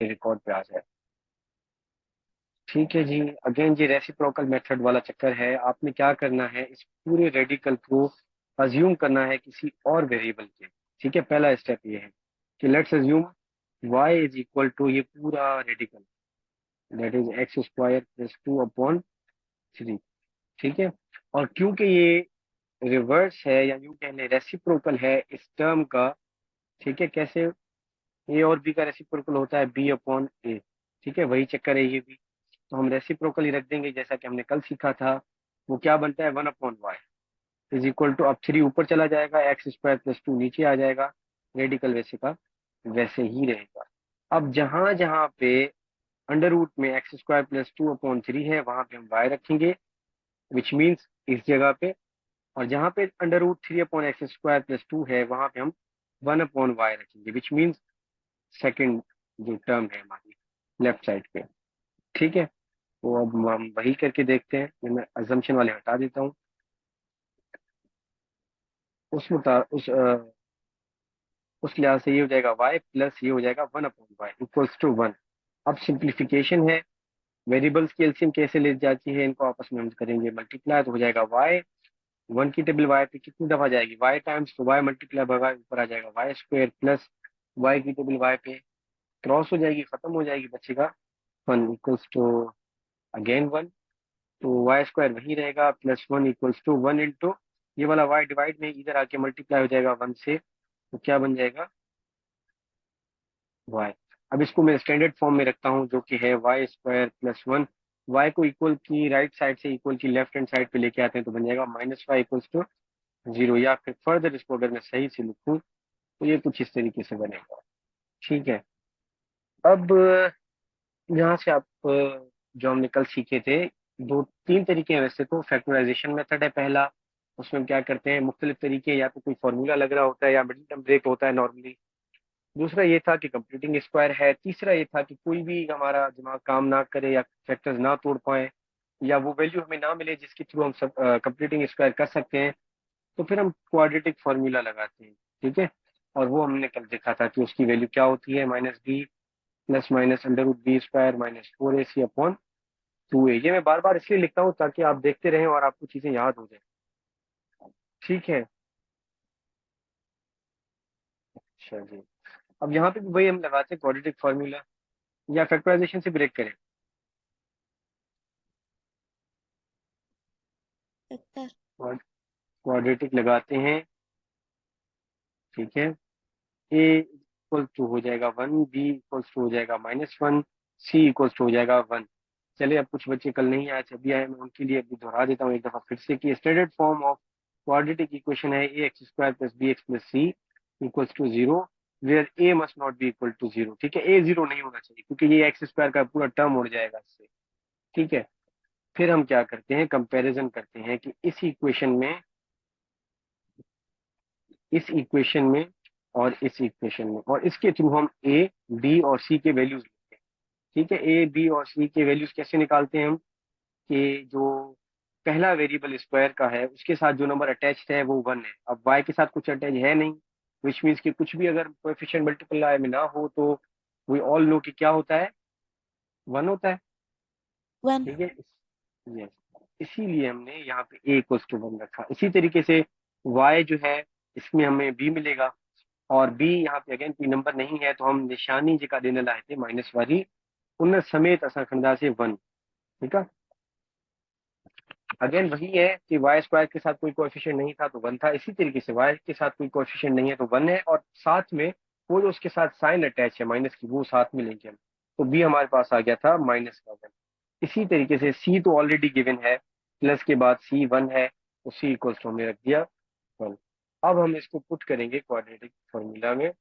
Record पे आ जाए। ठीक है जी। अगेन जी रेसिप्रोकल मेथड वाला चक्कर है। आपने क्या करना है, इस पूरे रेडिकल को अज्यूम करना है किसी और वेरिएबल के। ठीक है, पहला स्टेप ये है कि let's assume y is equal to ये पूरा radical, that is x square plus 2/3। ठीक है, और क्योंकि ये रिवर्स है या यूं कह लें रेसिप्रोकल है इस टर्म का। ठीक है, कैसे? ए और बी का रेसिप्रोकल होता है b/a। ठीक है, वही चक्कर है ये भी। तो हम रेसिप्रोकल ही रख देंगे जैसा कि हमने कल सीखा था। वो क्या बनता है, 1/y इज इक्वल टू, अब 3 ऊपर चला जाएगा, एक्स स्क्वायर प्लस 2 नीचे आ जाएगा, रेडिकल वैसे का वैसे ही रहेगा। अब जहां जहां पे अंडर रूट में एक्स स्क्वायर प्लस 2/3 है वहां पे हम y रखेंगे, विच मीन्स इस जगह पे। और जहां पे अंडर रूट 3/x² + 2 है वहां पे हम 1/y रखेंगे, विच मीन्स सेकेंड जो टर्म है हमारी लेफ्ट साइड पे। ठीक है, तो अब हम वही करके देखते हैं। मैं अजम्पशन वाले हटा देता हूँ। उस लिहाज से ये हो जाएगा y प्लस ये हो जाएगा 1/y इक्वल्स टू 1। अब सिंप्लीफिकेशन है, वेरिएबल्स की एलसीएम कैसे ले जाती है, इनको आपस में हम करेंगे मल्टीप्लाई, तो हो जाएगा y। 1 की टेबल y पे कितनी दफा जाएगी, y टाइम्स, तो y मल्टीप्लाई बाय y ऊपर आ जाएगा y² प्लस y की टेबल y पे क्रॉस हो जाएगी, खत्म हो जाएगी, बचेगा 1 इक्वल्स टू अगेन 1। तो y² वही रहेगा, +1 इक्वल्स टू 1 इंटू ये वाला y डिवाइड में इधर आके मल्टीप्लाई हो जाएगा 1 से, तो क्या बन जाएगा y। अब इसको मैं स्टैंडर्ड फॉर्म में रखता हूँ जो कि है y² + 1। y को इक्वल की राइट साइड से इक्वल की लेफ्ट हैंड साइड पे लेके आते हैं तो बन जाएगा -y इक्वल्स टू 0। या फिर फर्दर इसको अगर मैं सही से लिखूं तो ये कुछ इस तरीके से बनेगा। ठीक है, अब यहाँ से आप जो हमने कल सीखे थे, दो तीन तरीके हैं वैसे तो। फैक्टराइजेशन मेथड है पहला, उसमें हम क्या करते हैं, मुख्तलिफ तरीके, या तो कोई फॉर्मूला लग रहा होता है या मिडिल टर्म ब्रेक होता है नॉर्मली। दूसरा ये था कि कंप्लीटिंग स्क्वायर है। तीसरा ये था कि कोई भी हमारा दिमाग काम ना करे या फैक्टर्स ना तोड़ पाए या वो वैल्यू हमें ना मिले जिसके थ्रू हम सब कंप्लीटिंग स्क्वायर कर सकते हैं, तो फिर हम क्वाड्रेटिक फार्मूला लगाते हैं। ठीक है, और वो हमने कल देखा था कि उसकी वैल्यू क्या होती है, -b plus minus √b² -4ac/2a। ये मैं बार बार इसलिए लिखता हूँ ताकि आप देखते रहें और आपको चीजें याद हो जाए। ठीक है, अच्छा जी। अब यहाँ पे भी वही हम लगाते हैं क्वाड्रेटिक फार्मूला, या फैक्टराइजेशन से ब्रेक करें। फैक्टर। क्वाड्रेटिक लगाते हैं। ठीक है, ए इक्वल टू हो जाएगा 1, बी इक्वल्स टू हो जाएगा -1, सी इक्वल्स टू हो जाएगा 1। चलिए, अब कुछ बच्चे कल नहीं आए, अभी आए, मैं उनके लिए अभी दोहरा देता हूँ एक दफा फिर से कि standard form of quadratic equation है ax² + bx + c equals to 0 where a must not be equal to 0। ठीक है, a 0 नहीं होना चाहिए क्योंकि ये x² का पूरा टर्म उड़ जाएगा इससे। ठीक है, फिर हम क्या करते हैं, कंपैरिजन करते हैं कि इस इक्वेशन में और इस इक्वेशन में, और इसके थ्रू हम ए, बी और सी के वैल्यूज लेते हैं। ठीक है, ए, बी और सी के वैल्यूज कैसे निकालते हैं हम, कि जो पहला वेरिएबल स्क्वायर का है उसके साथ जो नंबर अटैच्ड है वो 1 है। अब वाई के साथ कुछ अटैच है नहीं, विच मीन्स कि कुछ भी अगर कोएफिशिएंट मल्टीप्लाई में ना हो तो वी ऑल नो कि क्या होता है, 1 होता है। 1। ठीक है, यस, इसीलिए हमने यहाँ पे ए इक्वल्स टू 1 रखा। इसी तरीके से वाई जो है इसमें हमें बी मिलेगा, और बी यहाँ पे अगेन कोई नंबर नहीं है तो हम निशानी जगह देने लाए थे माइनस वाली, उन समेत असा खंडा से 1। ठीक है, अगेन वही है कि y² के साथ कोई कोएफिशिएंट नहीं था तो 1 था, इसी तरीके से y के साथ कोई कोएफिशिएंट नहीं है तो 1 है, और साथ में वो जो उसके साथ साइन अटैच है माइनस की वो साथ में लेंगे हम, तो b हमारे पास आ गया था -1। इसी तरीके से c तो ऑलरेडी गिवन है, प्लस के बाद c 1 है तो c इक्वल्स टू हमने रख दिया 1। अब हम इसको पुट करेंगे क्वाड्रेटिक फॉर्मूला में।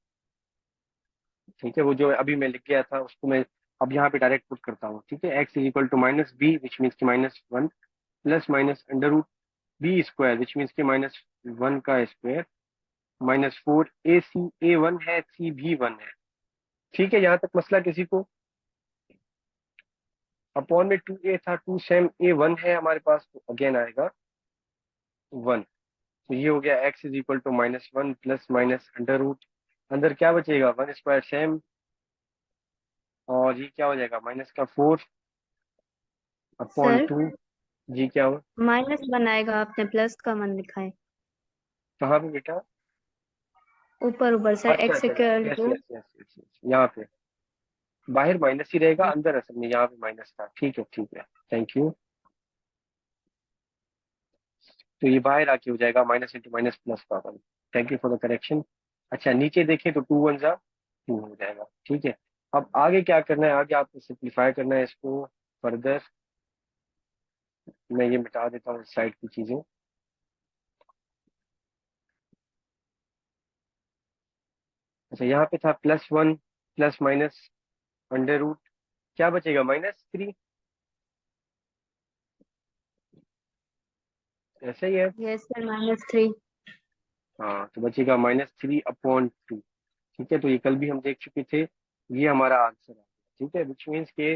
ठीक है, वो जो अभी मैं लिख गया था उसको मैं अब यहाँ पे डायरेक्ट पुट करता हूँ। ठीक है, x is equal to -b which means की -1 प्लस माइनस √b² विच मीन्स की -1 का स्क्वायर -4 ac a1 है, c भी 1 है। ठीक है, यहाँ तक मसला किसी को? अपॉन में 2a था, 2 सेम a1 है हमारे पास तो अगेन आएगा 1। तो ये हो गया x is equal to -1 plus minus under root, अंदर क्या बचेगा, 1² सेम, और ये क्या हो जाएगा, माइनस का 4 अपॉन सर 2। जी क्या हो, माइनस बनाएगा, आपने प्लस का मन लिखा है। कहाँ पे बेटा? ऊपर ऊपर सर, अच्छा एक्स अच्छा, equal yes to. Yes yes yes yes, यहाँ पे बाहर माइनस ही रहेगा, अंदर असल में यहाँ पे माइनस था। ठीक है ठीक है, थैंक यू। तो ये बाहर आके हो जाएगा माइनस इंटू माइनस प्लस का one. Thank you for the correction. अच्छा नीचे देखें तो 2 वन जा 2 हो जाएगा। ठीक है, अब आगे क्या करना है, आगे आपको सिंप्लीफाई करना है इसको फर्दर। मैं ये मिटा देता हूँ इस साइड की चीजें। अच्छा यहाँ पे था +1 प्लस माइनस अंडर रूट, क्या बचेगा, -3। ऐसा ही है। Yes sir, -3। हाँ तो बचेगा -3/2। ठीक है, तो ये कल भी हम देख चुके थे, ये हमारा आंसर है। ठीक है, विच मीन्स के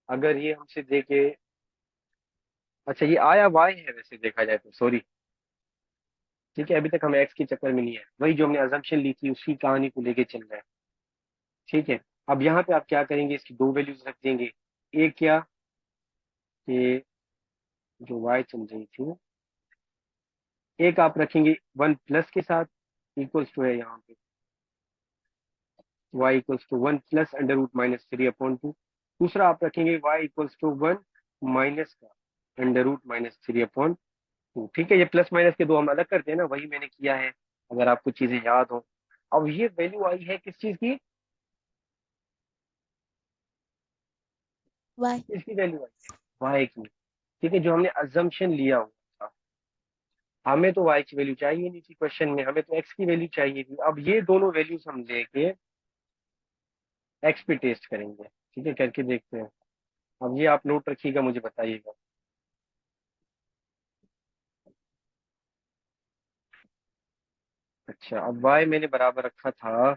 अगर ये हमसे देखे, अच्छा ये आया वाई है वैसे देखा जाए तो, सॉरी। ठीक है, अभी तक हम एक्स के चक्कर में नहीं है, वही जो हमने अजम्पशन ली थी उसी कहानी को लेके चल रहा है। ठीक है, अब यहाँ पे आप क्या करेंगे, इसकी दो वैल्यूज रख देंगे। एक क्या, कि जो वाई चल रही थी, एक आप रखेंगे 1 प्लस के साथ, इक्वल्स टू है यहाँ पे y equals to 1 plus under root -3/2। दूसरा आप रखेंगे वाई इक्वल्स टू 1 माइनस का अंडर रूट -3/2। ठीक है, ये प्लस माइनस के दो हम अलग करते हैं ना, वही मैंने किया है, अगर आपको चीजें याद हो। अब ये वैल्यू आई है किस चीज की, वाई। किसकी वैल्यू आई, वाई की। ठीक है, जो हमने अजम्पशन लिया हुआ था, हमें तो वाई की वैल्यू चाहिए नहीं थी क्वेश्चन में, हमें तो एक्स की वैल्यू चाहिए थी। अब ये दोनों वैल्यूज हम लेके एक्स पे टेस्ट करेंगे। ठीक है, करके देखते हैं। अब ये आप नोट रखिएगा, मुझे बताइएगा। अच्छा, अब वाई मैंने बराबर रखा था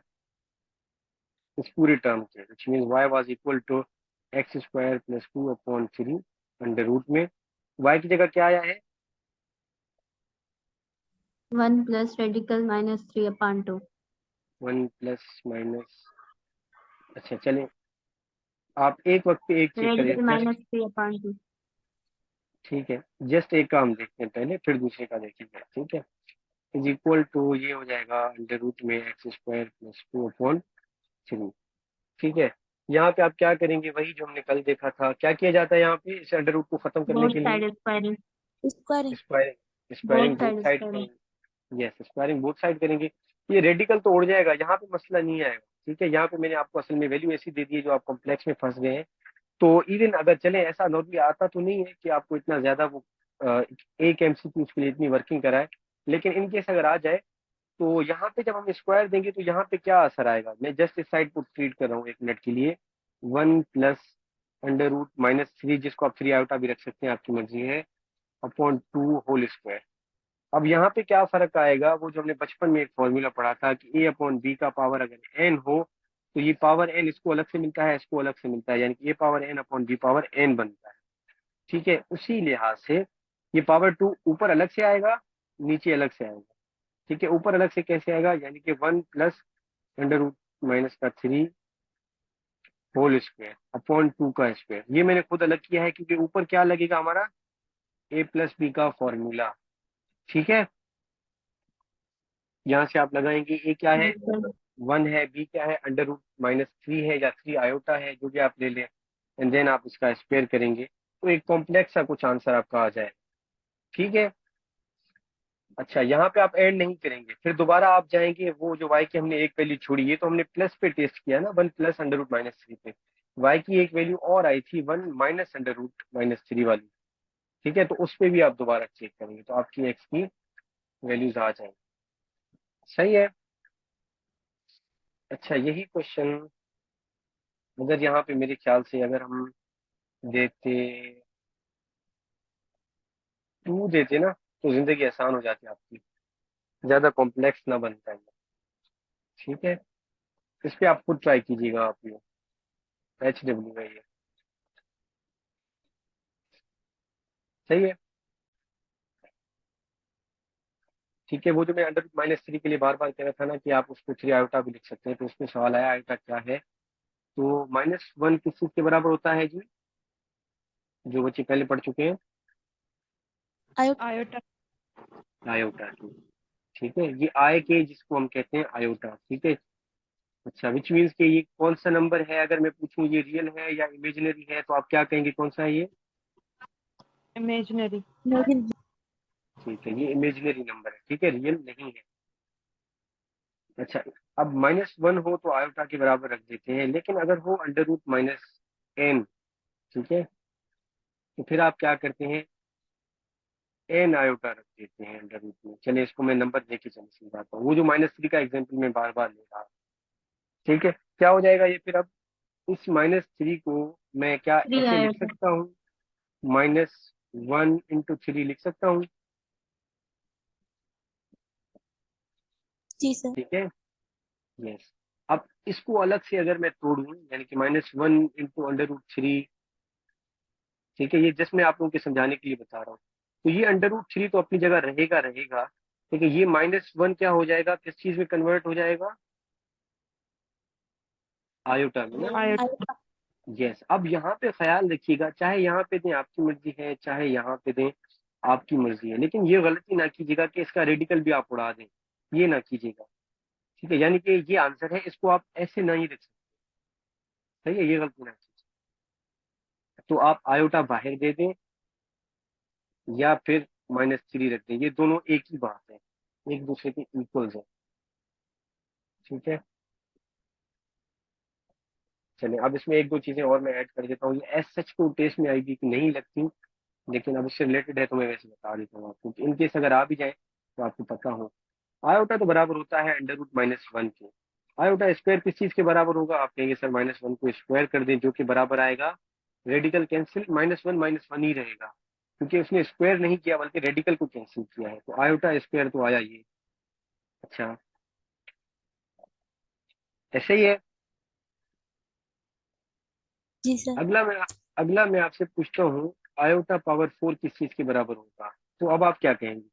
इस पूरे टर्म के, which mean y was equal to x² + 2/3 under root में। वाई की जगह क्या आया है, 1 प्लस रेडिकल -3/2। 1 plus minus. अच्छा चलें, आप एक वक्त पे एक चेक करें रेडिकल जस्ट। -3/2। ठीक है, जस्ट एक का हम देखते हैं पहले, फिर दूसरे का देखेंगे। ठीक है, इज इक्वल टू ये हो जाएगा अंडर रूट में x² + 2/3। ठीक है, यहाँ पे आप क्या करेंगे, वही जो हमने कल देखा था, क्या किया जाता है यहाँ पे इस अंडर रूट को खत्म करने बोथ के लिए, side squaring. Squaring. Squaring, both squaring both side side squaring. करेंगे। यस, स्क्वायरिंग बोथ साइड करेंगे। ये रेडिकल तो उड़ जाएगा, यहाँ पे मसला नहीं आएगा। ठीक है, यहाँ पे मैंने आपको असल में वैल्यू ऐसी दे दी है जो आप कॉम्प्लेक्स में फंस गए हैं। तो इवन अगर चले, ऐसा नॉर्मली आता तो नहीं है कि आपको इतना ज्यादा वो एक एमसीक्यू के लिए इतनी वर्किंग कराए, लेकिन इन केस अगर आ जाए, तो यहाँ पे जब हम स्क्वायर देंगे तो यहाँ पे क्या असर आएगा, मैं जस्ट इस साइड को ट्रीट कर रहा हूँ 1 मिनट के लिए। 1 प्लस अंडर रूट -3, जिसको आप 3 आयोटा भी रख सकते हैं, आपकी मर्जी है, अपॉन 2 होल स्क्वायर। अब यहाँ पे क्या फर्क आएगा, वो जो हमने बचपन में एक फॉर्मूला पढ़ा था कि a/b का पावर अगर n हो, तो ये पावर n इसको अलग से मिलता है, इसको अलग से मिलता है, यानी कि a/n/b/n बनता है। ठीक है, उसी लिहाज से ये पावर 2 ऊपर अलग से आएगा, नीचे अलग से आएगा। ठीक है, ऊपर अलग से कैसे आएगा, यानी कि 1 plus under root -3 whole square upon 2 का स्क्वायर। ये मैंने खुद अलग किया है क्योंकि ऊपर क्या लगेगा हमारा, a+b का फॉर्मूला। ठीक है, यहाँ से आप लगाएंगे a क्या है, यस सर। 1 है, b क्या है, अंडर रूट -3 है या 3 आयोटा है, जो भी आप ले लें, एंड देन आप इसका स्क्वायर करेंगे, तो एक कॉम्प्लेक्स सा कुछ आंसर आपका आ जाए। ठीक है, अच्छा यहाँ पे आप ऐड नहीं करेंगे, फिर दोबारा आप जाएंगे, वो जो y की हमने एक वैल्यू छोड़ी, ये तो हमने प्लस पे टेस्ट किया ना, 1 प्लस अंडर रूट -3 पे। y की एक वैल्यू और आई थी 1 - अंडर रूट -3 वाली। ठीक है, तो उस पे भी आप दोबारा चेक करेंगे, तो आपकी x की वैल्यूज आ जाएंगी। सही है। अच्छा यही क्वेश्चन अगर यहाँ पे मेरे ख्याल से अगर हम देते 2 देते ना, तो जिंदगी आसान हो जाती आपकी, ज्यादा कॉम्प्लेक्स ना बनता है। ठीक है, इस पे आप खुद ट्राई कीजिएगा, आप ये HW का ये। सही है। ठीक है, वो जो मैं अंडर रूट -3 के लिए बार बार कह रहा था ना कि आप उसको 3 आयोटा भी लिख सकते हैं, तो उसमें सवाल आया आयोटा क्या है। तो -1 किस चीज के बराबर होता है जी, जो बच्चे पहले पढ़ चुके हैं? आयोटा। आयोटा की। ठीक है, ये आय के जिसको हम कहते हैं आयोटा। ठीक है। अच्छा, विच मीन्स के ये कौन सा नंबर है, अगर मैं पूछूं ये रियल है या इमेजिनरी है, तो आप क्या कहेंगे, कौन सा है ये? इमेजिनरी। ठीक है, ये इमेजिनरी नंबर है। ठीक है, रियल नहीं है। अच्छा, अब -1 हो तो आयोटा के बराबर रख देते हैं, लेकिन अगर हो √-n, ठीक है, तो फिर आप क्या करते हैं, एन आयोटा रख देते हैं अंडर रूट में। चलिए इसको मैं नंबर देके चलिए समझाता हूँ, वो जो -3 का एग्जाम्पल मैं बार बार ले रहा हूँ। ठीक है, क्या हो जाएगा ये फिर? अब इस -3 को मैं क्या थ्री ऐसे लिख आयोटा। सकता हूँ, -1 × 3 लिख सकता हूँ। जी सर। ठीक है। यस। अब इसको अलग से अगर मैं तोड़ूं, यानी कि -1 × √3, ठीक है, ये जस्ट मैं आप लोगों के समझाने के लिए बता रहा हूँ। तो ये √3 तो अपनी जगह रहेगा रहेगा, लेकिन ये -1 क्या हो जाएगा, किस चीज में कन्वर्ट हो जाएगा? आयोटा में ना। आयोटा। यस। अब यहाँ पे ख्याल रखिएगा, चाहे यहाँ पे दें आपकी मर्जी है, चाहे यहाँ पे दें आपकी मर्जी है, लेकिन ये गलती ना कीजिएगा कि इसका रेडिकल भी आप उड़ा दें, ये ना कीजिएगा। ठीक है, यानी कि ये आंसर है, इसको आप ऐसे नहीं रख सकते। सही है, ये गलती ना कीजिए। तो आप आयोटा बाहर दे दें या फिर -3 रख दें, ये दोनों एक ही बात है, एक दूसरे के इक्वल्स है। ठीक है। चलिए, अब इसमें एक दो चीजें और मैं ऐड कर देता हूँ, ये एस सच को टेस्ट में आएगी कि नहीं लगती, लेकिन अब इससे रिलेटेड है तो मैं वैसे बता देता हूँ आपको, इन केस अगर आ भी जाए तो आपको पता हो। आयोटा तो बराबर होता है √-1 के। आयोटा स्क्वायर किस चीज के बराबर होगा? आप कहेंगे सर -1 को स्क्वायर कर दें, जो कि बराबर आएगा, रेडिकल कैंसिल, -1 ही रहेगा, क्योंकि उसने स्क्वायर नहीं किया बल्कि रेडिकल को कैंसिल किया है, तो आयोटा स्क्वायर तो आया ये। अच्छा, ऐसे ही है। जी सर। अगला मैं आपसे पूछता हूँ, आयोटा पावर 4 किस चीज के बराबर होगा? तो अब आप क्या कहेंगे?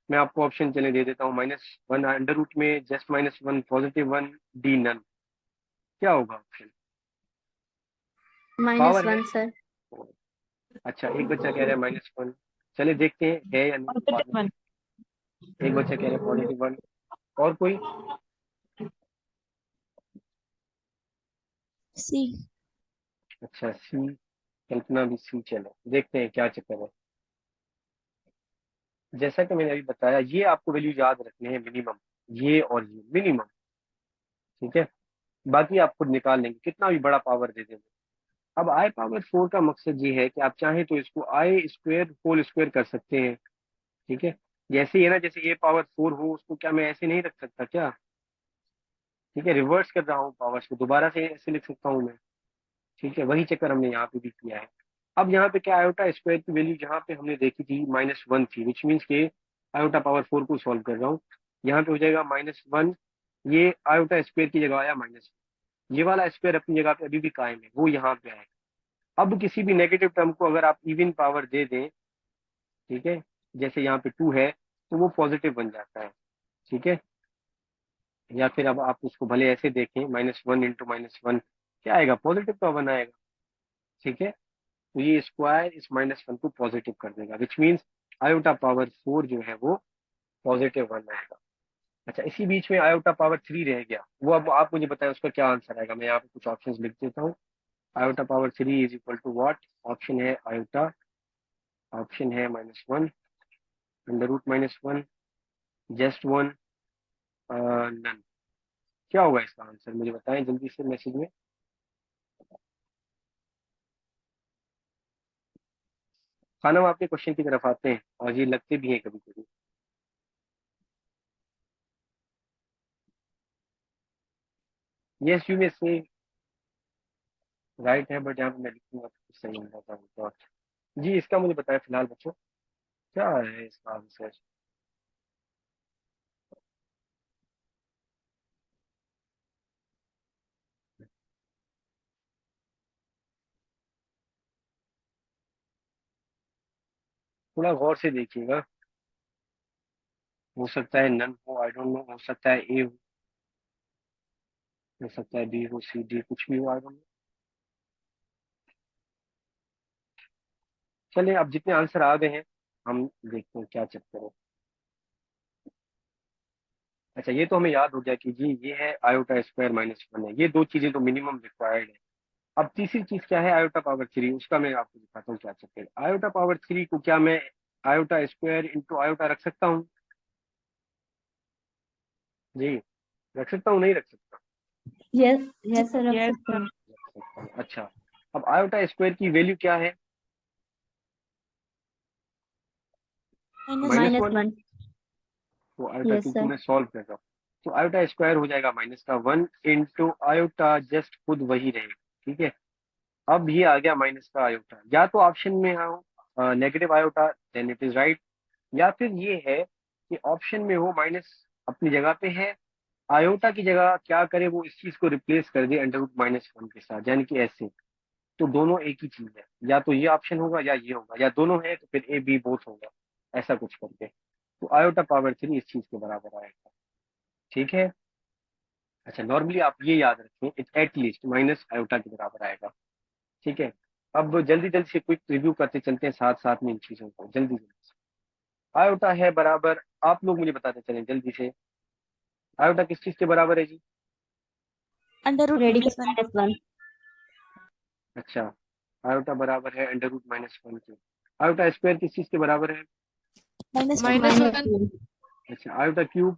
मैं आपको ऑप्शन चले दे देता हूँ, -1 अंडर रूट में, जस्ट -1, +1, डी नन। क्या होगा ऑप्शन? पावर है। -1 सर। अच्छा, एक बच्चा कह रहा है -1। चलिए देखते हैं है या नहीं बाद में पॉजिटिव 1। देखते हैं। एक बच्चा कह रहा है +1। और कोई? सी। अच्छा, सी। कल्पना भी सी। चलो देखते हैं क्या चक्कर है। जैसा कि मैंने अभी बताया, ये आपको वैल्यू याद रखने हैं मिनिमम, ये और ये मिनिमम। ठीक है, बाकी आप खुद निकाल लेंगे कितना भी बड़ा पावर दे देंगे। अब I पावर 4 का मकसद ये है कि आप चाहें तो इसको I² होल स्क्वायर कर सकते हैं। ठीक है, जैसे ही है ना, जैसे A पावर 4 हो, उसको क्या मैं ऐसे नहीं रख सकता क्या? ठीक है, रिवर्स कर रहा हूँ पावर्स को, दोबारा से ऐसे लिख सकता हूँ मैं। ठीक है, वही चक्कर हमने यहाँ पे भी किया है। अब यहाँ पे क्या, आयोटा स्क्वायर की वैल्यू जहाँ पे हमने देखी थी -1 थी, विच मीन्स के आयोटा पावर 4 को सॉल्व कर रहा हूँ, यहाँ पे हो जाएगा -1। ये आयोटा स्क्वायर की जगह आया ये वाला स्क्वायर अपनी जगह पे अभी भी कायम है, वो यहाँ पे आएगा। अब किसी भी नेगेटिव टर्म को अगर आप इवन पावर दे दें, ठीक है, जैसे यहाँ पे 2 है, तो वो पॉजिटिव बन जाता है। ठीक है, या फिर अब आप उसको भले ऐसे देखें, -1 × -1 क्या आएगा, पॉजिटिव का 1 आएगा। ठीक है, तो ये स्क्वायर इस -1 को पॉजिटिव कर देगा, विच मीन्स आयोटा पावर 4 जो है वो +1 आएगा। अच्छा, इसी बीच में आयोटा पावर 3 रह गया, वो अब आप मुझे बताएं उसका क्या आंसर आएगा। मैं यहाँ पे कुछ ऑप्शंस लिख देता हूँ। Iota power 3 is equal to what? Option है आयोटा, ऑप्शन है -1, √-1, जस्ट 1, नन। क्या होगा इसका आंसर, मुझे बताएं जल्दी से मैसेज में। खाना, हम आपके क्वेश्चन की तरफ आते हैं, और ये लगते भी हैं कभी कभी। यस, यू में से राइट है, बट यहाँ पे मैं लिखूंगा तो सही हो जाता है तो। जी, इसका मुझे बताएं फिलहाल बच्चों, क्या है इसका आंसर? थोड़ा गौर से देखिएगा, हो सकता है नन हो, आई डोंट नो, हो सकता है ए हो। हो सकता है बी हो, सी, डी, कुछ भी हो, आई डोंट नो। चलिए अब जितने आंसर आ गए हैं हम देखते हैं क्या चक्कर है। अच्छा, ये तो हमें याद हो गया कि जी ये है आयोटा स्क्वायर माइनस वन है, ये दो चीजें तो मिनिमम रिक्वायर्ड है। अब तीसरी चीज क्या है, आयोटा पावर थ्री, उसका मैं आपको दिखाता हूँ क्या चक्कर है। आयोटा पावर थ्री को क्या मैं आयोटा स्क्वायर इंटू आयोटा रख सकता हूँ? जी, रख सकता हूँ, नहीं रख सकता? यस, यस सर, रख यस सकते सर। हैं। रख सकता हूँ। अच्छा, अब आयोटा स्क्वायर की वैल्यू क्या है? Minus minus one. वन। तो आयोटा यस क्यूब को सर। मैं सॉल्व कर रहा हूँ। तो आयोटा स्क्वायर हो जाएगा माइनस का वन इंटू आयोटा जस्ट खुद वही रहेगा। ठीक है, अब ये आ गया माइनस का आयोटा, या तो ऑप्शन में हो negative iota then it is right, या फिर ये है कि ऑप्शन में हो माइनस अपनी जगह पे है, आयोटा की जगह क्या करे वो इस चीज को रिप्लेस कर दे अंडर रूट माइनस वन के साथ, यानी कि ऐसे। तो दोनों एक ही चीज है, या तो ये ऑप्शन होगा या ये होगा, या दोनों है तो फिर ए बी बोथ होगा, ऐसा कुछ करके। तो आयोटा पावर थ्री इस चीज के बराबर आएगा। ठीक है। अच्छा, नॉर्मली आप ये याद रखें इट एटलीस्ट माइनस आयोटा के बराबर आएगा। ठीक है। अब जल्दी जल्दी से क्विक रिव्यू करते चलते हैं साथ साथ में इन चीजों को, जल्दी जल्दी से। आयोटा है बराबर, आप लोग मुझे बताते चलें जल्दी से, आयोटा किस चीज के बराबर है जी? Under root radical minus one. Minus one. अच्छा, आयोटा बराबर है अंडर रूट माइनस वन के। आयोटा स्क्वायर किस चीज के बराबर है? Minus one. Minus minus one. अच्छा, iota cube?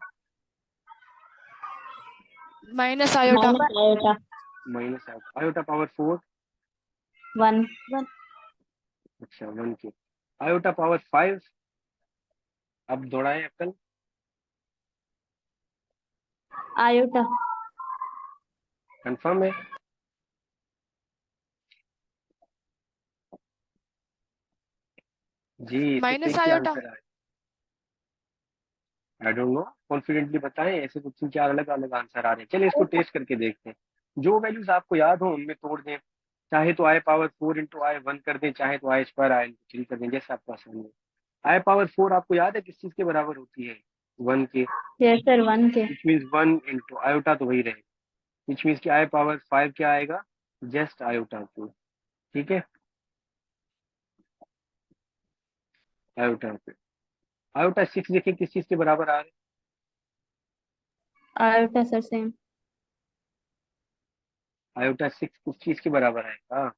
Minus iota. Minus iota. Minus iota. Iota power four? One. One. अच्छा, वन के। Iota power five? अब दौड़ाएं अक्ल। आयोटा। कंफर्म है? जी, इससे माइनस एक ही आयोटा। आंसर आया। आई डोंट नो, कॉन्फिडेंटली बताएं, ऐसे कुछ तीन चार अलग अलग आंसर आ रहे हैं। चलिए इसको टेस्ट करके देखते हैं। जो वैल्यूज आपको याद हो उनमें तोड़ दें, चाहे तो I power four into I one कर दें, चाहे तो I square I into three कर दें, जैसे आपको आसानी है। आई पावर फोर आपको याद है किस चीज के बराबर होती है? वन के। यस सर, वन के। Which means one into iota तो वही रहे, विच मीन्स की आई पावर फाइव क्या आएगा? Just iota cube. ठीक है, आयोटा क्यूब। आयोटा सिक्स देखिए किस चीज के बराबर आ रहे हैं? Iota sir same. Iota six किस चीज के बराबर आएगा?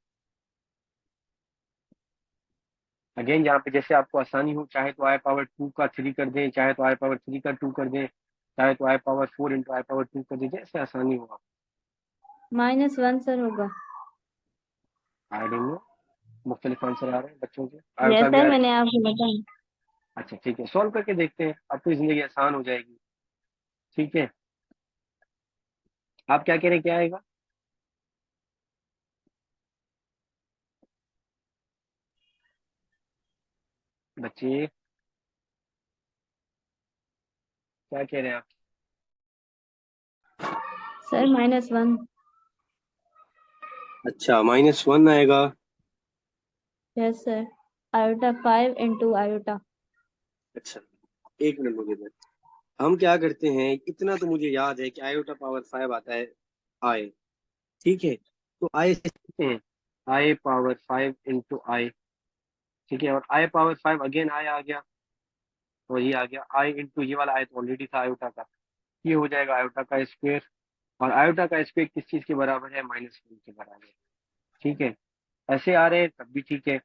अगेन यहाँ पे जैसे आपको आसानी हो, चाहे तो आई पावर टू का थ्री कर दें, चाहे तो आई पावर थ्री का टू कर दें, चाहे तो I power four into I power two कर दें, जैसे आसानी हो आप। माइनस वन सर होगा। आई डोंट नो, मुख्तलिफ आंसर आ रहे हैं बच्चों के, आयोटा यस भी सर, आ रहे मैंने आपको बताया। हैं। अच्छा ठीक है, सॉल्व करके देखते हैं, आपकी जिंदगी आसान हो जाएगी। ठीक है, आप क्या कह रहे हैं, क्या आएगा? बच्चे क्या कह रहे हैं आप? Sir minus one. अच्छा, माइनस वन आएगा। Yes sir. Iota five into iota. अच्छा, एक मिनट मुझे दे। हम क्या करते हैं, इतना तो मुझे याद है कि आयोटा पावर फाइव आता है आई। ठीक है, तो आई से लिखते हैं आई पावर फाइव इंटू आई। ठीक है, और आई पावर फाइव अगेन आई आ गया, और ये आ गया आई इंटू ये वाला आई तो ऑलरेडी था आयोटा का, ये हो जाएगा आयोटा का स्क्वायर। और आयोटा का स्क्वायर किस चीज के बराबर है? माइनस वन के बराबर। ठीक है, ऐसे आ रहे हैं तब भी ठीक है।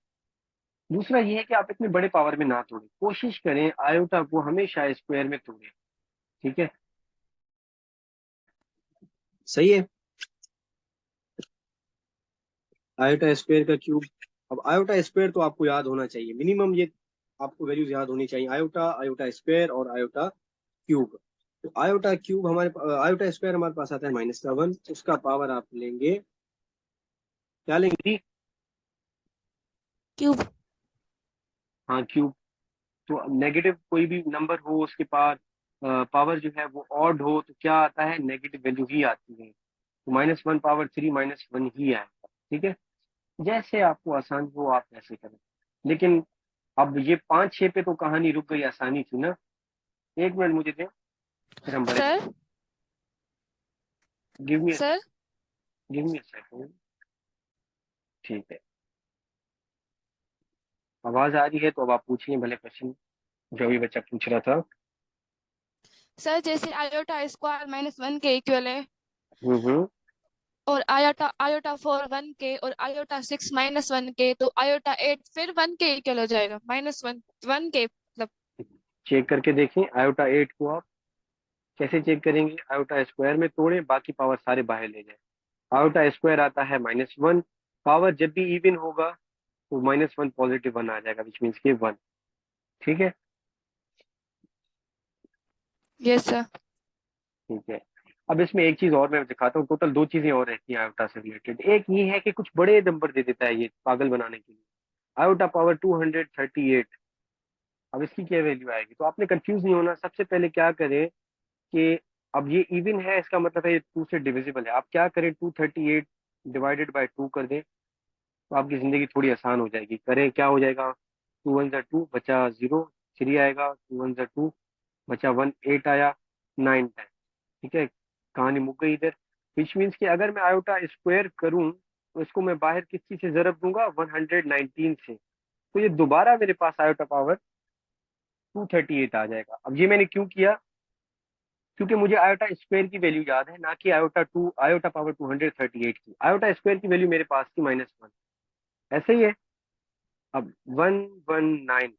दूसरा ये है कि आप इतने बड़े पावर में ना तोड़ें, कोशिश करें आयोटा को हमेशा स्क्वायर में तोड़ें। ठीक है, सही है। आयोटा स्क्वायर का क्यूब। अब आयोटा स्क्वायर तो आपको याद होना चाहिए मिनिमम, ये आपको वैल्यूज याद होनी चाहिए, आयोटा, आयोटा स्क्वायर और आयोटा क्यूब। तो आयोटा क्यूब आयोटा स्क्वायर हमारे पास आता है माइनस का वन, उसका पावर आप लेंगे, क्या लेंगे? क्यूब। हाँ, क्यूब। तो नेगेटिव कोई भी नंबर हो उसके पास पावर जो है वो ऑड हो तो क्या आता है? नेगेटिव वैल्यू ही आती है। तो minus one power three minus one ही आएगा। ठीक है, जैसे आपको आसान हो आप ऐसे करें। लेकिन अब ये पांच छह पे तो कहानी रुक गई, आसानी थी ना। एक मिनट मुझे दें, फिर हम बड़े sir give me sir give me second. ठीक है, आवाज आ रही है तो अब आप पूछिए भले क्वेश्चन जो भी बच्चा पूछ रहा था। सर जैसे आयोटा स्क्वायर -1 के इक्वल है, हम्म। और आयोटा आयोटा 4 1 के, और आयोटा 6 -1 के, तो आयोटा 8 फिर 1 के इक्वल हो जाएगा, -1 1 के मतलब। चेक करके देखें आयोटा 8 को आप कैसे चेक करेंगे। आयोटा स्क्वायर में तोड़ें, बाकी पावर सारे बाहर ले जाएं। आयोटा स्क्वायर आता है -1, पावर जब भी इवन होगा तो -1 पॉजिटिव 1 आ जाएगा, विच मीन्स के 1। ठीक है। Yes sir. ठीक है, अब इसमें एक चीज और मैं दिखाता हूँ। टोटल दो चीजें और रहती हैं आयोटा से रिलेटेड। एक ये है कि कुछ बड़े नंबर दे देता है ये पागल बनाने के लिए। आयोटा पावर 238, अब इसकी क्या वैल्यू आएगी? तो आपने कंफ्यूज नहीं होना। सबसे पहले क्या करें कि अब ये इवन है, इसका मतलब है ये 2 से डिविजिबल है। आप क्या करें, 238 डिवाइडेड बाय 2 कर दें तो आपकी जिंदगी थोड़ी आसान हो जाएगी। करें, क्या हो जाएगा? 2 1 2 बचा 0, 3 आएगा, 2 1 2 बचा 1, 8 आया, 9 10। ठीक है, कहानी मुक गई इधर। विच मीन्स कि अगर मैं आयोटा स्क्वायर करूं तो इसको मैं बाहर किस चीज से जरब दूंगा? 119 से। तो ये दोबारा मेरे पास आयोटा पावर 238 आ जाएगा। अब ये मैंने क्यों किया? क्योंकि मुझे आयोटा स्क्वायर की वैल्यू याद है, ना कि आयोटा पावर 238 की। आयोटा स्क्वायर की वैल्यू मेरे पास थी -1। ऐसे ही है। अब 119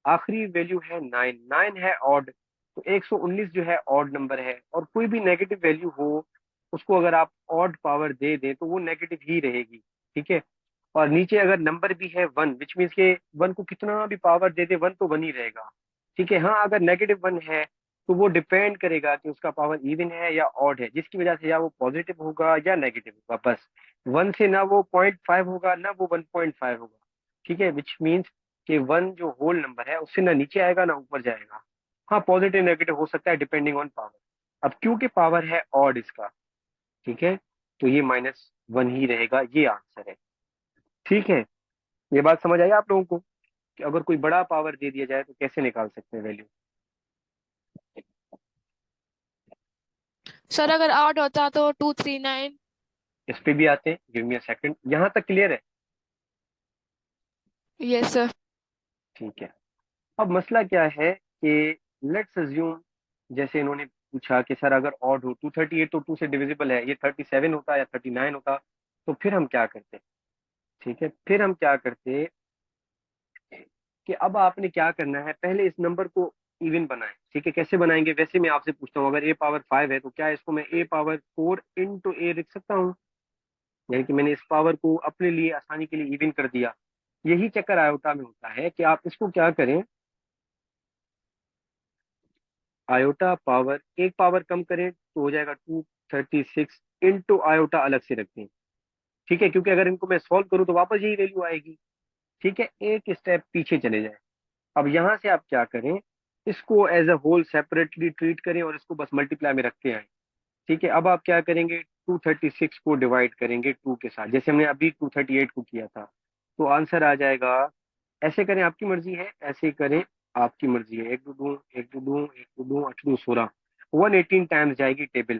आखिरी वैल्यू है, 9 9 है ऑड। तो 119 जो है ऑड नंबर है, और कोई भी नेगेटिव वैल्यू हो उसको अगर आप ऑड पावर दे दें तो वो नेगेटिव ही रहेगी। ठीक है। और नीचे अगर नंबर भी है 1, विच मीन्स के 1 को कितना भी पावर दे दे 1 तो 1 ही रहेगा। ठीक है। हाँ, अगर -1 है तो वो डिपेंड करेगा कि उसका पावर इवन है या ऑड है, जिसकी वजह से या वो पॉजिटिव होगा या नेगेटिव होगा, बस। 1 से ना वो 0.5 होगा ना वो 1.5 होगा। ठीक है, विच मीन्स कि 1 जो होल नंबर है उससे ना नीचे आएगा ना ऊपर जाएगा। हाँ, पॉजिटिव नेगेटिव हो सकता है डिपेंडिंग ऑन पावर। अब क्योंकि पावर है ऑड इसका, ठीक है, तो ये -1 ही रहेगा, ये आंसर है। ठीक है, ये बात समझ आई आप लोगों को कि अगर कोई बड़ा पावर दे दिया जाए तो कैसे निकाल सकते हैं वैल्यू? सर अगर 8 होता तो 239। इस पे भी आते हैं, गिव मी अ सेकंड। यहाँ तक क्लियर है? Yes sir. ठीक है। अब मसला क्या है कि लेट्स अज्यूम, जैसे इन्होंने पूछा कि सर अगर ऑड हो 238 तो 2 से डिविजिबल है, ये 37 होता या 39 होता, तो फिर हम क्या करते? ठीक है, फिर हम क्या करते कि अब आपने क्या करना है, पहले इस नंबर को इवन बनाएं। ठीक है, कैसे बनाएंगे? वैसे मैं आपसे पूछता हूँ, अगर a पावर 5 है तो क्या इसको मैं a पावर 4 इंटू ए लिख सकता हूँ? यानी कि मैंने इस पावर को अपने लिए आसानी के लिए इवन कर दिया। यही चक्कर आयोटा में होता है कि आप इसको क्या करें, आयोटा पावर एक पावर कम करें तो हो जाएगा 236 इंटू आयोटा अलग से रख दें। ठीक है, क्योंकि अगर इनको मैं सॉल्व करूं तो वापस यही वैल्यू आएगी। ठीक है, एक स्टेप पीछे चले जाए। अब यहां से आप क्या करें, इसको as a whole separately treat करें और इसको बस मल्टीप्लाई में रखते आए। ठीक है, अब आप क्या करेंगे, 236 को डिवाइड करेंगे 2 के साथ, जैसे हमने अभी 238 को किया था। तो आंसर आ जाएगा, ऐसे करें आपकी मर्जी है, ऐसे ही करें आपकी मर्जी है। एक दो दो, एक दो दो, एक दो दो, 8 2 16, 118 टाइम्स जाएगी टेबल।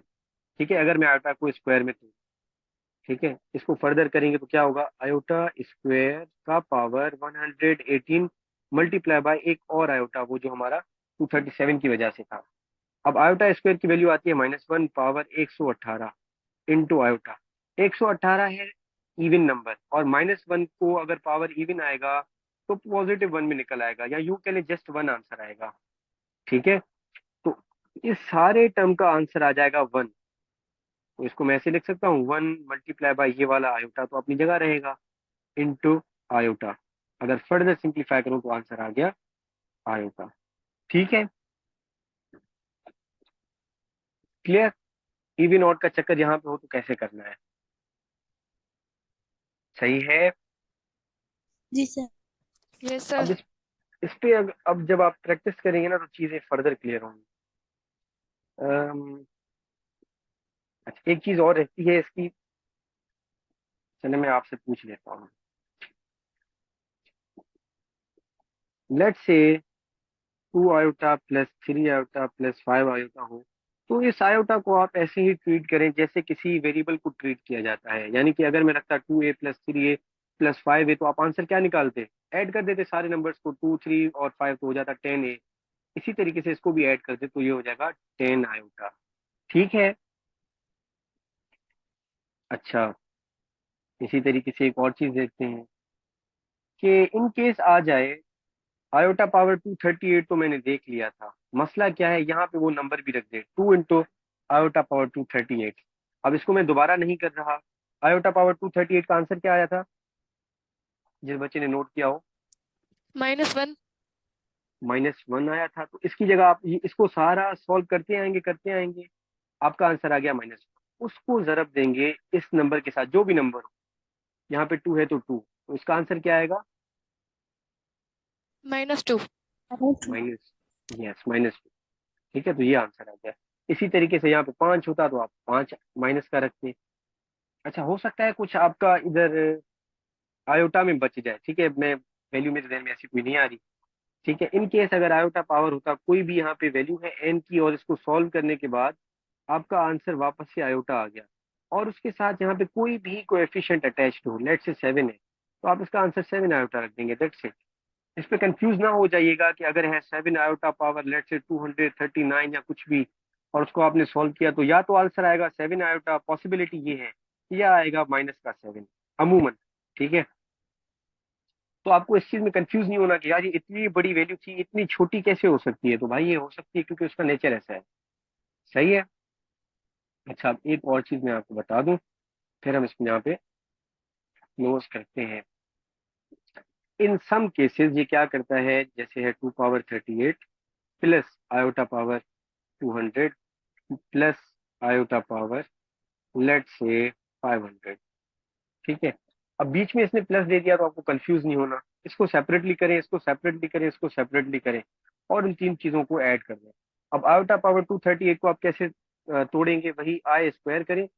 ठीक है, अगर मैं आयोटा को स्क्वायर में तो। ठीक है, इसको फर्दर करेंगे तो क्या होगा, आयोटा स्क्वायर का पावर 118 मल्टीप्लाई बाय एक और आयोटा, वो जो हमारा 237 की वजह से था। अब आयोटा स्क्वायर की वैल्यू आती है -1 पावर 118 इंटू आयोटा। 118 है इवन नंबर, और -1 को अगर पावर इवन आएगा तो +1 में निकल आएगा, या यूं कह लें जस्ट 1 आंसर आएगा। ठीक है, तो इस सारे टर्म का आंसर आ जाएगा 1। तो इसको मैं ऐसे लिख सकता हूँ, 1 मल्टीप्लाई बाय ये वाला आयोटा तो अपनी जगह रहेगा, इंटू आयोटा। अगर फर्दर सिंप्लीफाई करूं तो आंसर आ गया आयोटा। ठीक है, क्लियर? इवन ऑड का चक्कर यहाँ पे हो तो कैसे करना है? सही है। जी सर। यस अब सर। इस पे अब जब आप प्रैक्टिस करेंगे ना तो चीजें फर्दर क्लियर होंगी। अम, अच्छा, एक चीज और रहती है इसकी, चले मैं आपसे पूछ लेता हूँ। लेट से 2 iota plus 3 iota plus 5 iota हो, तो इस आयोटा को आप ऐसे ही ट्रीट करें जैसे किसी वेरिएबल को ट्रीट किया जाता है, यानी कि अगर मैं रखता 2a + 3a + 5a, तो आप आंसर क्या निकालते? ऐड कर देते सारे नंबर्स को, 2 3 और 5 तो हो जाता 10a। इसी तरीके से इसको भी ऐड कर दे तो ये हो जाएगा 10 आयोटा। ठीक है। अच्छा, इसी तरीके से एक और चीज देखते हैं कि इन केस आ जाए आयोटा पावर 238, तो मैंने देख लिया था मसला क्या है, यहाँ पे वो नंबर भी रख दे 2 × आयोटा पावर 238। अब इसको मैं दोबारा नहीं कर रहा। आयोटा पावर 238 का आंसर क्या आया था, जिस बच्चे ने नोट किया हो? -1। -1 आया था। तो इसकी जगह आप इसको सारा सॉल्व करते आएंगे करते आएंगे, आपका आंसर आ गया -1। उसको जरब देंगे इस नंबर के साथ, जो भी नंबर हो। यहाँ पे 2 है तो 2, तो इसका आंसर क्या आएगा? -2। Minus, yes -2। ठीक है, तो ये आंसर आ गया। इसी तरीके से यहाँ पे 5 होता तो आप 5 माइनस का रखते। अच्छा, हो सकता है कुछ आपका इधर आयोटा में बच जाए। ठीक है, मैं वैल्यू मेरे ध्यान में ऐसी कोई नहीं आ रही। ठीक है, इन केस अगर आयोटा पावर होता, कोई भी यहाँ पे वैल्यू है एन की, और इसको सॉल्व करने के बाद आपका आंसर वापस से आयोटा आ गया, और उसके साथ यहाँ पे कोई भी कोएफिशिएंट अटैच्ड हो, लेट से 7 है, तो आप इसका आंसर 7 आयोटा रख देंगे, दैट्स इट। इस पे कंफ्यूज ना हो जाइएगा कि अगर है 7 आयोटा पावर लेट से 239 या कुछ भी, और उसको आपने सॉल्व किया, तो या तो आंसर आएगा 7 आयोटा, पॉसिबिलिटी ये है, या आएगा माइनस का 7 अमूमन। ठीक है, तो आपको इस चीज में कंफ्यूज नहीं होना कि यार ये इतनी बड़ी वैल्यू थी, इतनी छोटी कैसे हो सकती है। तो भाई ये हो सकती है क्योंकि उसका नेचर ऐसा है। सही है। अच्छा, अब एक और चीज मैं आपको बता दूं, फिर हम इसमें यहाँ पे क्लोज करते हैं। इन सम केसेस ये क्या करता है, जैसे है 2 × 38 plus iota power 200 plus iota power let say 500। ठीक है, अब बीच में इसने प्लस दे दिया तो आपको कंफ्यूज नहीं होना। इसको सेपरेटली करें, इसको सेपरेटली करें, इसको सेपरेटली करें, और इन तीन चीजों को ऐड कर दें। अब आयोटा पावर 238 को आप कैसे तोड़ेंगे? वही आई स्क्वायर करें,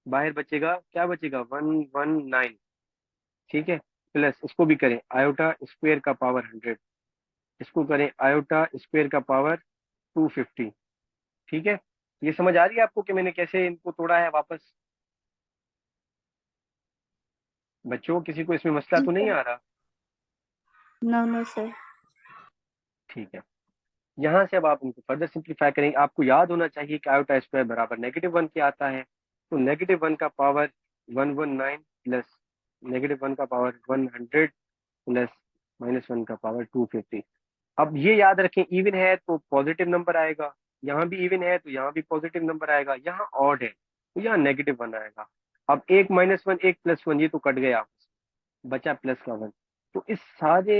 बाहर बचेगा, क्या बचेगा? 119। ठीक है, प्लस इसको भी करें आयोटा स्क्वायर का पावर 100, इसको करें आयोटा स्क्वायर का पावर 250। ठीक है, ये समझ आ रही है आपको कि मैंने कैसे इनको तोड़ा है वापस? बच्चों, किसी को इसमें मसला जी तो नहीं सर। आ रहा? No no sir. ठीक है, यहाँ से अब आप इनको फर्दर सिंप्लीफाई करेंगे। आपको याद होना चाहिए कि आयोटा स्क्वायर बराबर -1 के आता है। तो -1 का पावर 119 प्लस -1 का पावर 100 प्लस -1 का पावर 250। अब ये याद रखें, इवन है तो पॉजिटिव नंबर आएगा, यहाँ भी इवन है तो यहाँ भी पॉजिटिव नंबर आएगा, यहाँ ऑड है तो यहाँ -1 आएगा। अब एक -1 एक +1 ये तो कट गया, बचा +1। तो इस सारे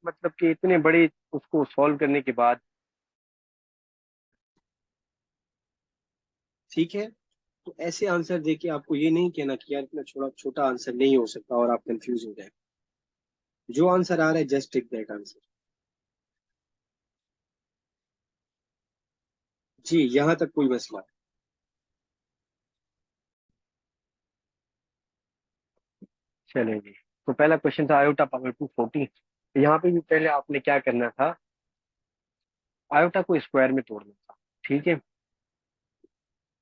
मतलब कि इतने बड़े उसको सॉल्व करने के बाद, ठीक है, तो ऐसे आंसर देके आपको ये नहीं कहना कि यार इतना छोटा छोटा आंसर नहीं हो सकता और आप कंफ्यूज हो जाए। जो आंसर आ रहा है जस्ट टेक दैट आंसर। जी, यहाँ तक कोई मसला? चले जी। तो पहला क्वेश्चन था आयोटा पावर 240। यहाँ पे भी पहले आपने क्या करना था, आयोटा को स्क्वायर में तोड़ना था। ठीक है।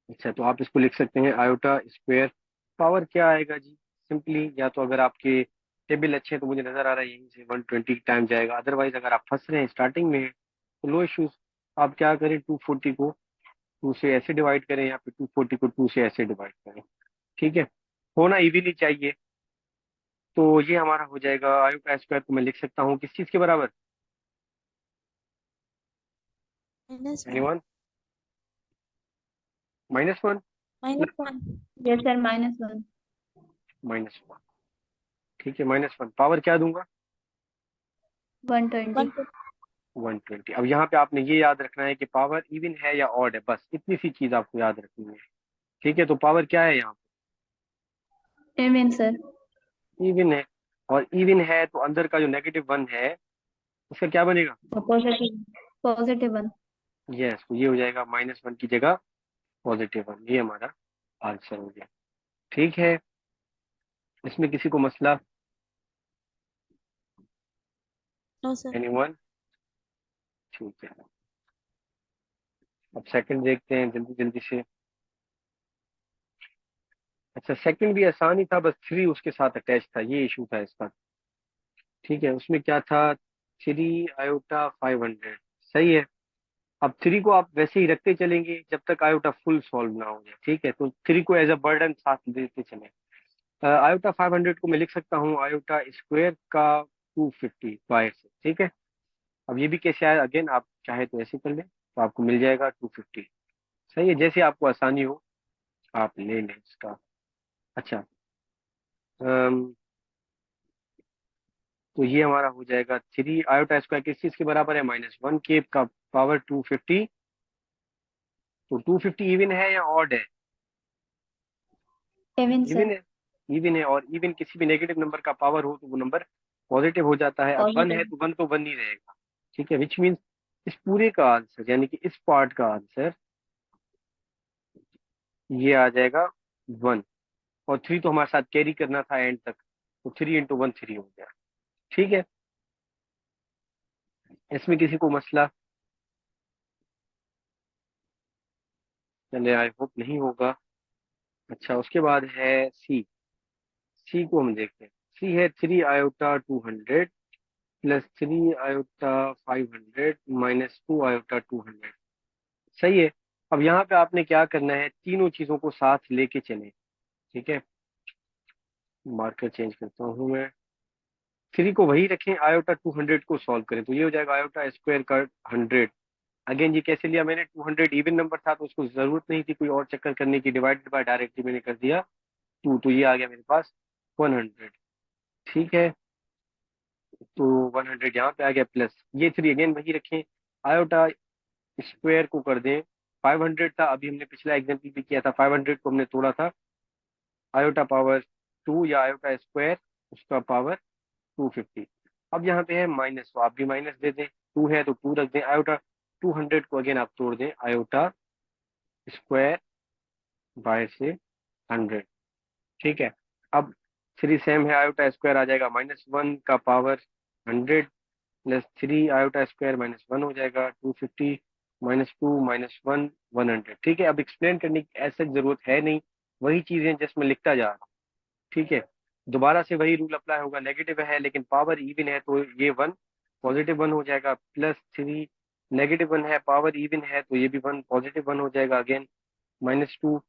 अच्छा, तो आप इसको लिख सकते हैं आयोटा स्क्वायर पावर क्या आएगा जी, सिंपली, या तो अगर आपके टेबल अच्छे हैं तो मुझे नजर आ रहा है यहीं से 120 टाइम जाएगा, अदरवाइज अगर आप फंस रहे हैं स्टार्टिंग में तो लो इश्यूज। आप क्या करें, 240 को 2 से ऐसे डिवाइड करें, या फिर 240 को 2 से ऐसे डिवाइड करें। ठीक है, होना इजीली चाहिए। तो ये हमारा हो जाएगा, आयोटा स्क्वायर को मैं लिख सकता हूँ किस चीज के बराबर? -1। एनीवन? -1? -1। Yes sir, -1। -1। ठीक है, -1 पावर क्या दूंगा? 120। 120। अब यहाँ पे आपने ये याद रखना है कि पावर इवन है या ऑड है, बस इतनी सी चीज आपको याद रखनी है। ठीक है, तो पावर क्या है यहाँ इवन सर। पे? इवन है, और इवन है तो अंदर का जो -1 है उसका क्या बनेगा? पॉजिटिव। +1। यस, तो ये हो जाएगा -1 की जगह +1। ये हमारा आंसर हो गया। ठीक है, इसमें किसी को मसला? No sir. एनीवन? ठीक है, अब सेकंड देखते हैं जल्दी जल्दी से। अच्छा, सेकंड भी आसान ही था, बस थ्री उसके साथ अटैच था, ये इशू था इसका। ठीक है, उसमें क्या था, 3 i/500। सही है। अब थ्री को आप वैसे ही रखते चलेंगे जब तक आयोटा फुल सॉल्व ना हो जाए। ठीक है, तो थ्री को एज अ बर्डन साथ देते चले। आयोटा 500 को मैं लिख सकता हूँ आयोटा स्क्वायर का 250 बाहर से। ठीक है, अब ये भी कैसे आया, अगेन आप चाहे तो ऐसे कर लें, तो आपको मिल जाएगा 250। सही है, जैसे आपको आसानी हो आप ले लें इसका। अच्छा, तो ये हमारा हो जाएगा 3 आयोटा स्क्वायर किस चीज के बराबर है, -1 के का पावर 250। तो 250 इवन है या ऑड है? Even even sir. है। इवन है, और इवन किसी भी नेगेटिव नंबर का पावर हो तो वो नंबर पॉजिटिव हो जाता है। अब वन है पॉजिटिव। तो वन ही रहेगा। ठीक है, विच मीन्स इस पूरे का आंसर, यानी कि इस पार्ट का आंसर ये आ जाएगा 1। और थ्री तो हमारे साथ कैरी करना था एंड तक, तो 3 × 1 3 हो गया। ठीक है, इसमें किसी को मसला? चले, आई होप नहीं होगा। अच्छा, उसके बाद है सी। सी को हम देखते हैं। सी है 3 i/200 +3 i/500 -2 i/200। सही है। अब यहाँ पे आपने क्या करना है, तीनों चीजों को साथ लेके चले। ठीक है, मार्कर चेंज करता हूँ मैं। थ्री को वही रखें, i/200 को सॉल्व करें, तो ये हो जाएगा आयोटा स्क्वायर का 100। अगेन ये कैसे लिया मैंने, 200 इवन नंबर था तो उसको जरूरत नहीं थी कोई और चक्कर करने की, डिवाइडेड बाय डायरेक्टली मैंने कर दिया 2, तो ये आ गया मेरे पास 100। ठीक है, तो 100 यहाँ पे आ गया, प्लस ये थ्री अगेन वही रखें, आयोटा स्क्वायर को कर दें। 500 था, अभी हमने पिछला एग्जाम्पल भी किया था, 500 को हमने तोड़ा था, आयोटा पावर 2 या आयोटा स्क्वायर उसका पावर 250। अब यहाँ पे है माइनस, तो आप भी माइनस दे दें, टू है तो टू रख दें। आयोटा 200 को अगेन आप तोड़ दें, आयोटा स्क्वायर बाय से 100। ठीक है, अब थ्री सेम है, आयोटा स्क्वायर आ जाएगा -1 का पावर 100 +3 i/2 -1 हो जाएगा 250 -2 -1 100। ठीक है, अब एक्सप्लेन करने की ऐसा जरूरत है नहीं, वही चीजें जस्ट मैं लिखता जा रहा हूँ। ठीक है, दोबारा से वही रूल अप्लाई होगा, नेगेटिव है लेकिन पावर इवन है तो ये 1 पॉजिटिव 1 हो जाएगा, +3 नेगेटिव 1 है पावर इवन है तो ये भी 1 पॉजिटिव 1 हो जाएगा। अगेन -2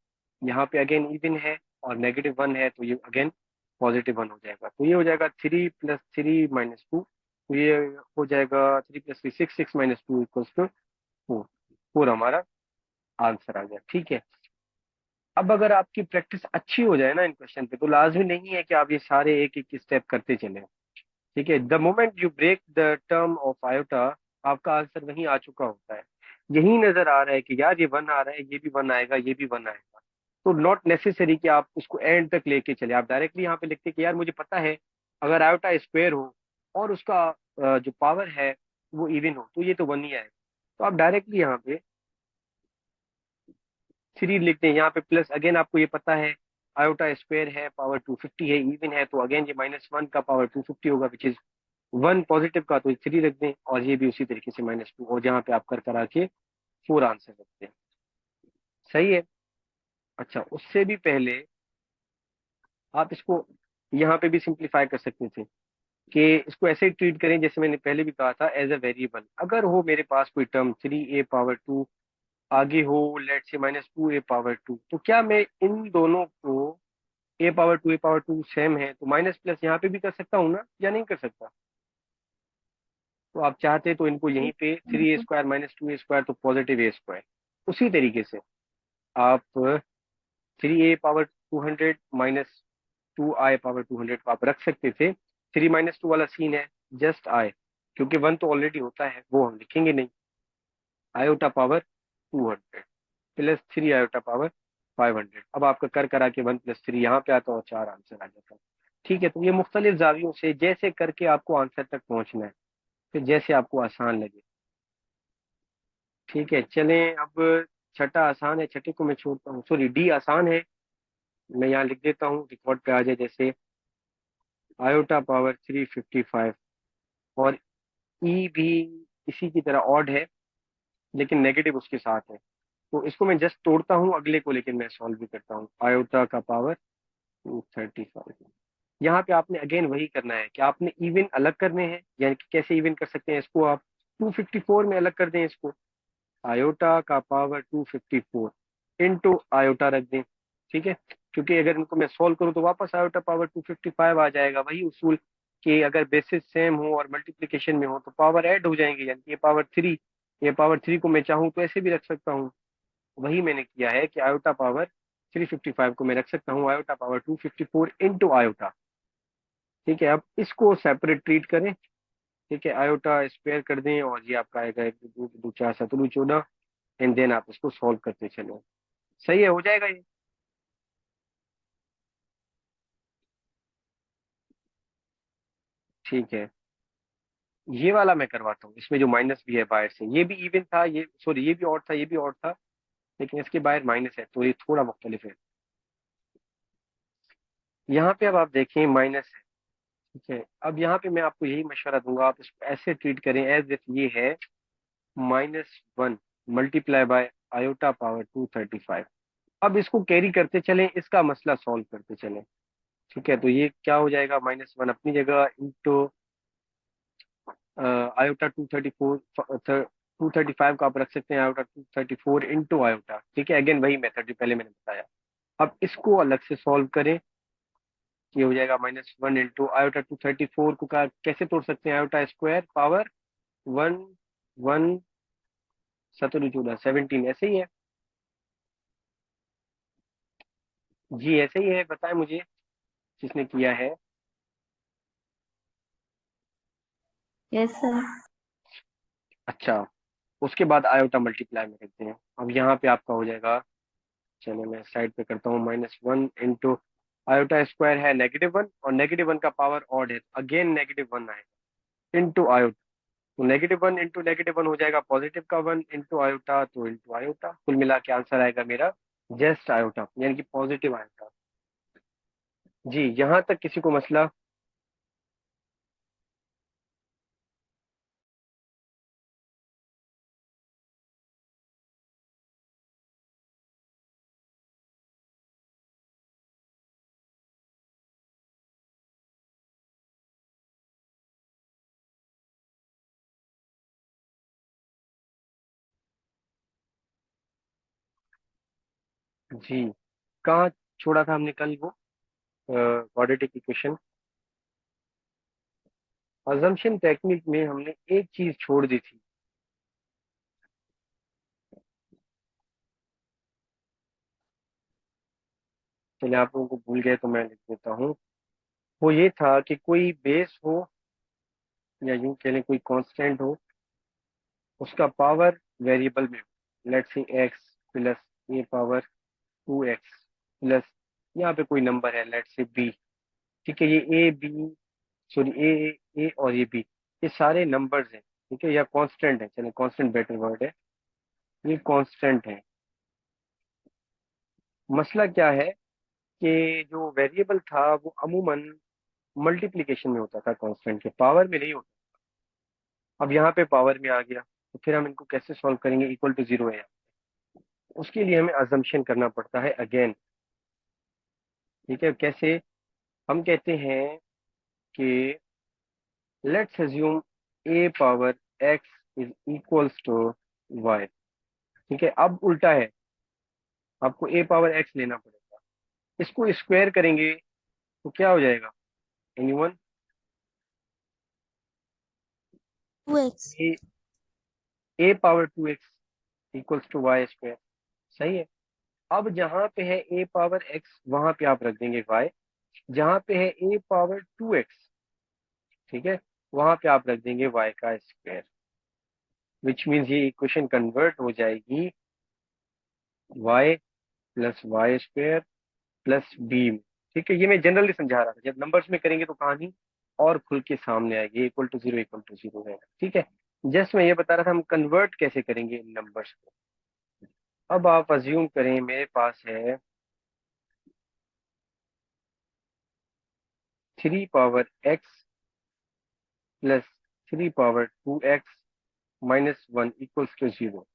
यहाँ पे अगेन इवन है और -1 है तो ये अगेन पॉजिटिव 1 हो जाएगा, तो ये हो जाएगा 3 + 3 -2। तो ये हो जाएगा 3 + 3 6, 6 - 2 = 4। 4 हमारा आंसर आ गया। ठीक है, अब अगर आपकी प्रैक्टिस अच्छी हो जाए ना इन क्वेश्चन पे, तो लाजमी नहीं है कि आप ये सारे एक एक स्टेप करते चले। ठीक है, the moment you break the term of iota, आपका आंसर वहीं आ चुका होता है। यही नजर आ रहा है कि यार ये वन आ रहा है, ये भी वन आएगा, ये भी वन आएगा, तो नॉट नेसेसरी कि आप उसको एंड तक लेके चले। आप डायरेक्टली यहाँ पे लिखते कि यार मुझे पता है अगर आयोटा स्क्वायर हो और उसका जो पावर है वो इवन हो तो ये तो वन ही आएगा, तो आप डायरेक्टली यहाँ पे थ्री लिखते हैं। यहाँ पे प्लस अगेन आपको ये पता है आयोटा स्क्वायर है, पावर 250 है, इवन है, तो अगेन ये -1 का पावर 250 होगा, विच इज 1 पॉजिटिव का, तो थ्री रख दें, और ये भी उसी तरीके से -2, और जहाँ पे आप कर करा के 4 आंसर रखते हैं। सही है। अच्छा, उससे भी पहले आप इसको यहाँ पे भी सिंप्लीफाई कर सकते थे कि इसको ऐसे ट्रीट करें जैसे मैंने पहले भी कहा था, एज अ वेरिएबल। अगर हो मेरे पास कोई टर्म 3a/2 आगे हो, लेट से -2a/2, तो क्या मैं इन दोनों को a/2 सेम है तो माइनस प्लस यहाँ पे भी कर सकता हूँ ना, या नहीं कर सकता? तो आप चाहते तो इनको यहीं पे 3a² -2a² तो +a²। उसी तरीके से आप 3a/200 -2i/200 को आप रख सकते थे। 3 - 2 वाला सीन है, जस्ट आई, क्योंकि वन तो ऑलरेडी होता है वो हम लिखेंगे नहीं, आयोटा पावर 200 +3 i/500। अब आपका कर करा के 1 + 3 यहाँ पे आता है और 4 आंसर आ जाता है। ठीक है, तो ये मुख्तलिफ जावियों से जैसे करके आपको आंसर तक पहुंचना है, फिर जैसे आपको आसान लगे। ठीक है, चलें अब छठा आसान है, छठे को मैं छोड़ता हूँ, सॉरी डी आसान है, मैं यहाँ लिख देता हूँ रिकॉर्ड पे आ जाए, जैसे आयोटा पावर 355, और ई भी इसी की तरह ऑड है लेकिन नेगेटिव उसके साथ है, तो इसको मैं जस्ट तोड़ता हूँ अगले को, लेकिन मैं सॉल्व भी करता हूँ। आयोटा का पावर 235। यहाँ पे आपने अगेन वही करना है कि आपने इवन अलग करने हैं, यानी कि कैसे इवन कर सकते हैं इसको आप, 254 में अलग कर दें इसको। आयोटा का पावर 254 इंटू आयोटा रख दें, ठीक है। क्योंकि अगर इनको मैं सॉल्व करूँ तो वापस आयोटा पावर 255 आ जाएगा। वही उसूल कि अगर बेसिस सेम हो और मल्टीप्लिकेशन में हो तो पावर ऐड हो जाएंगे, यानी कि ये पावर 3 को मैं चाहूँ तो ऐसे भी रख सकता हूँ। वही मैंने किया है कि आयोटा पावर 355 को मैं रख सकता हूँ आयोटा पावर 254 इंटू आयोटा। ठीक है, अब इसको सेपरेट ट्रीट करें। ठीक है, आयोटा स्क्वायर कर दें और ये आपका आएगा 1 2 2 4 7 14, एंड देन आप इसको सॉल्व करते चलो। सही है, हो जाएगा ये। ठीक है, ये वाला मैं करवाता हूँ, इसमें जो माइनस भी है बाहर से, ये भी इवन था, ये सॉरी ये भी ऑड था, ये भी ऑड था, लेकिन इसके बाहर माइनस है तो ये थोड़ा मुख्तलिफ है। यहाँ पे अब आप देखें माइनस है। ठीक है, अब यहाँ पे मैं आपको यही मशवरा दूंगा, आप इसको ऐसे ट्रीट करें एज इफ ये है -1 मल्टीप्लाई बाय आयोटा पावर 235। अब इसको कैरी करते चलें, इसका मसला सॉल्व करते चलें। ठीक है, तो ये क्या हो जाएगा, -1 अपनी जगह इंटू आयोटा 234, 235 का आप रख सकते हैं आयोटा 234 इंटू आयोटा। ठीक है, अगेन वही मेथड जो पहले मैंने बताया। अब इसको अलग से सॉल्व करें, ये हो जाएगा -1 इंटू आयोटा 234 को कैसे तोड़ सकते हैं, आयोटा स्क्वायर पावर 1 1 17 14 17, ऐसे ही है जी, ऐसे ही है, बताएं मुझे जिसने किया है। Yes sir. अच्छा, उसके बाद आयोटा मल्टीप्लाई में रखते हैं। अब यहाँ पे आपका हो जाएगा, चलो मैं साइड पे करता हूँ, -1 इंटू आयोटा स्क्वायर है -1, और -1 का पावर ऑड है, अगेन -1 आएगा इंटू आयोटा। तो -1 इंटू -1 हो जाएगा पॉजिटिव का 1 इंटू आयोटा, तो इंटू आयोटा, कुल मिला के आंसर आएगा मेरा जस्ट आयोटा, यानी कि पॉजिटिव आयोटा। जी, यहाँ तक किसी को मसला? जी, कहाँ छोड़ा था हमने कल वो क्वाड्रेटिक इक्वेशन? अजम्पशन टेक्निक में हमने एक चीज छोड़ दी थी। चलिए, आप लोगों को भूल गए तो मैं लिख देता हूँ। वो ये था कि कोई बेस हो, या यूं कह लें कोई कांस्टेंट हो, उसका पावर वेरिएबल में हो, let's say x plus A power 2x plus, यहाँ पे कोई नंबर है लेट्स से बी। ठीक है, ये ए बी, सॉरी ए और ये बी, ये सारे नंबर्स हैं। ठीक है, या कांस्टेंट है, चलिए कांस्टेंट बेटर वर्ड है, ये कांस्टेंट है। मसला क्या है कि जो वेरिएबल था वो अमूमन मल्टीप्लिकेशन में होता था, कांस्टेंट के पावर में नहीं होता। अब यहाँ पे पावर में आ गया, तो फिर हम इनको कैसे सॉल्व करेंगे, इक्वल टू जीरो है। उसके लिए हमें अजम्पशन करना पड़ता है अगेन। ठीक है, कैसे? हम कहते हैं कि let's assume a power x is equals to y. ठीक है, अब उल्टा है, आपको ए पावर एक्स लेना पड़ेगा, इसको स्क्वायर करेंगे तो क्या हो जाएगा, anyone? 2x। A a power 2x equals to y square, सही है। अब जहां पे है ए पावर एक्स वहां पे आप रख देंगे वाई, जहां पे है ए पावर 2x, ठीक है, वहां पे आप रख देंगे वाई का स्क्वायर, विच मीन्स ये इक्वेशन कन्वर्ट हो जाएगी y plus y square plus b में। ठीक है, ये मैं जनरली समझा रहा था, जब नंबर्स में करेंगे तो कहानी और खुल के सामने आएगी, इक्वल टू जीरो है। ठीक है, जस्ट मैं ये बता रहा था हम कन्वर्ट कैसे करेंगे इन नंबर्स को। अब आप अज्यूम करें मेरे पास है 3 power x plus 3 power 2x -1 equals to zero.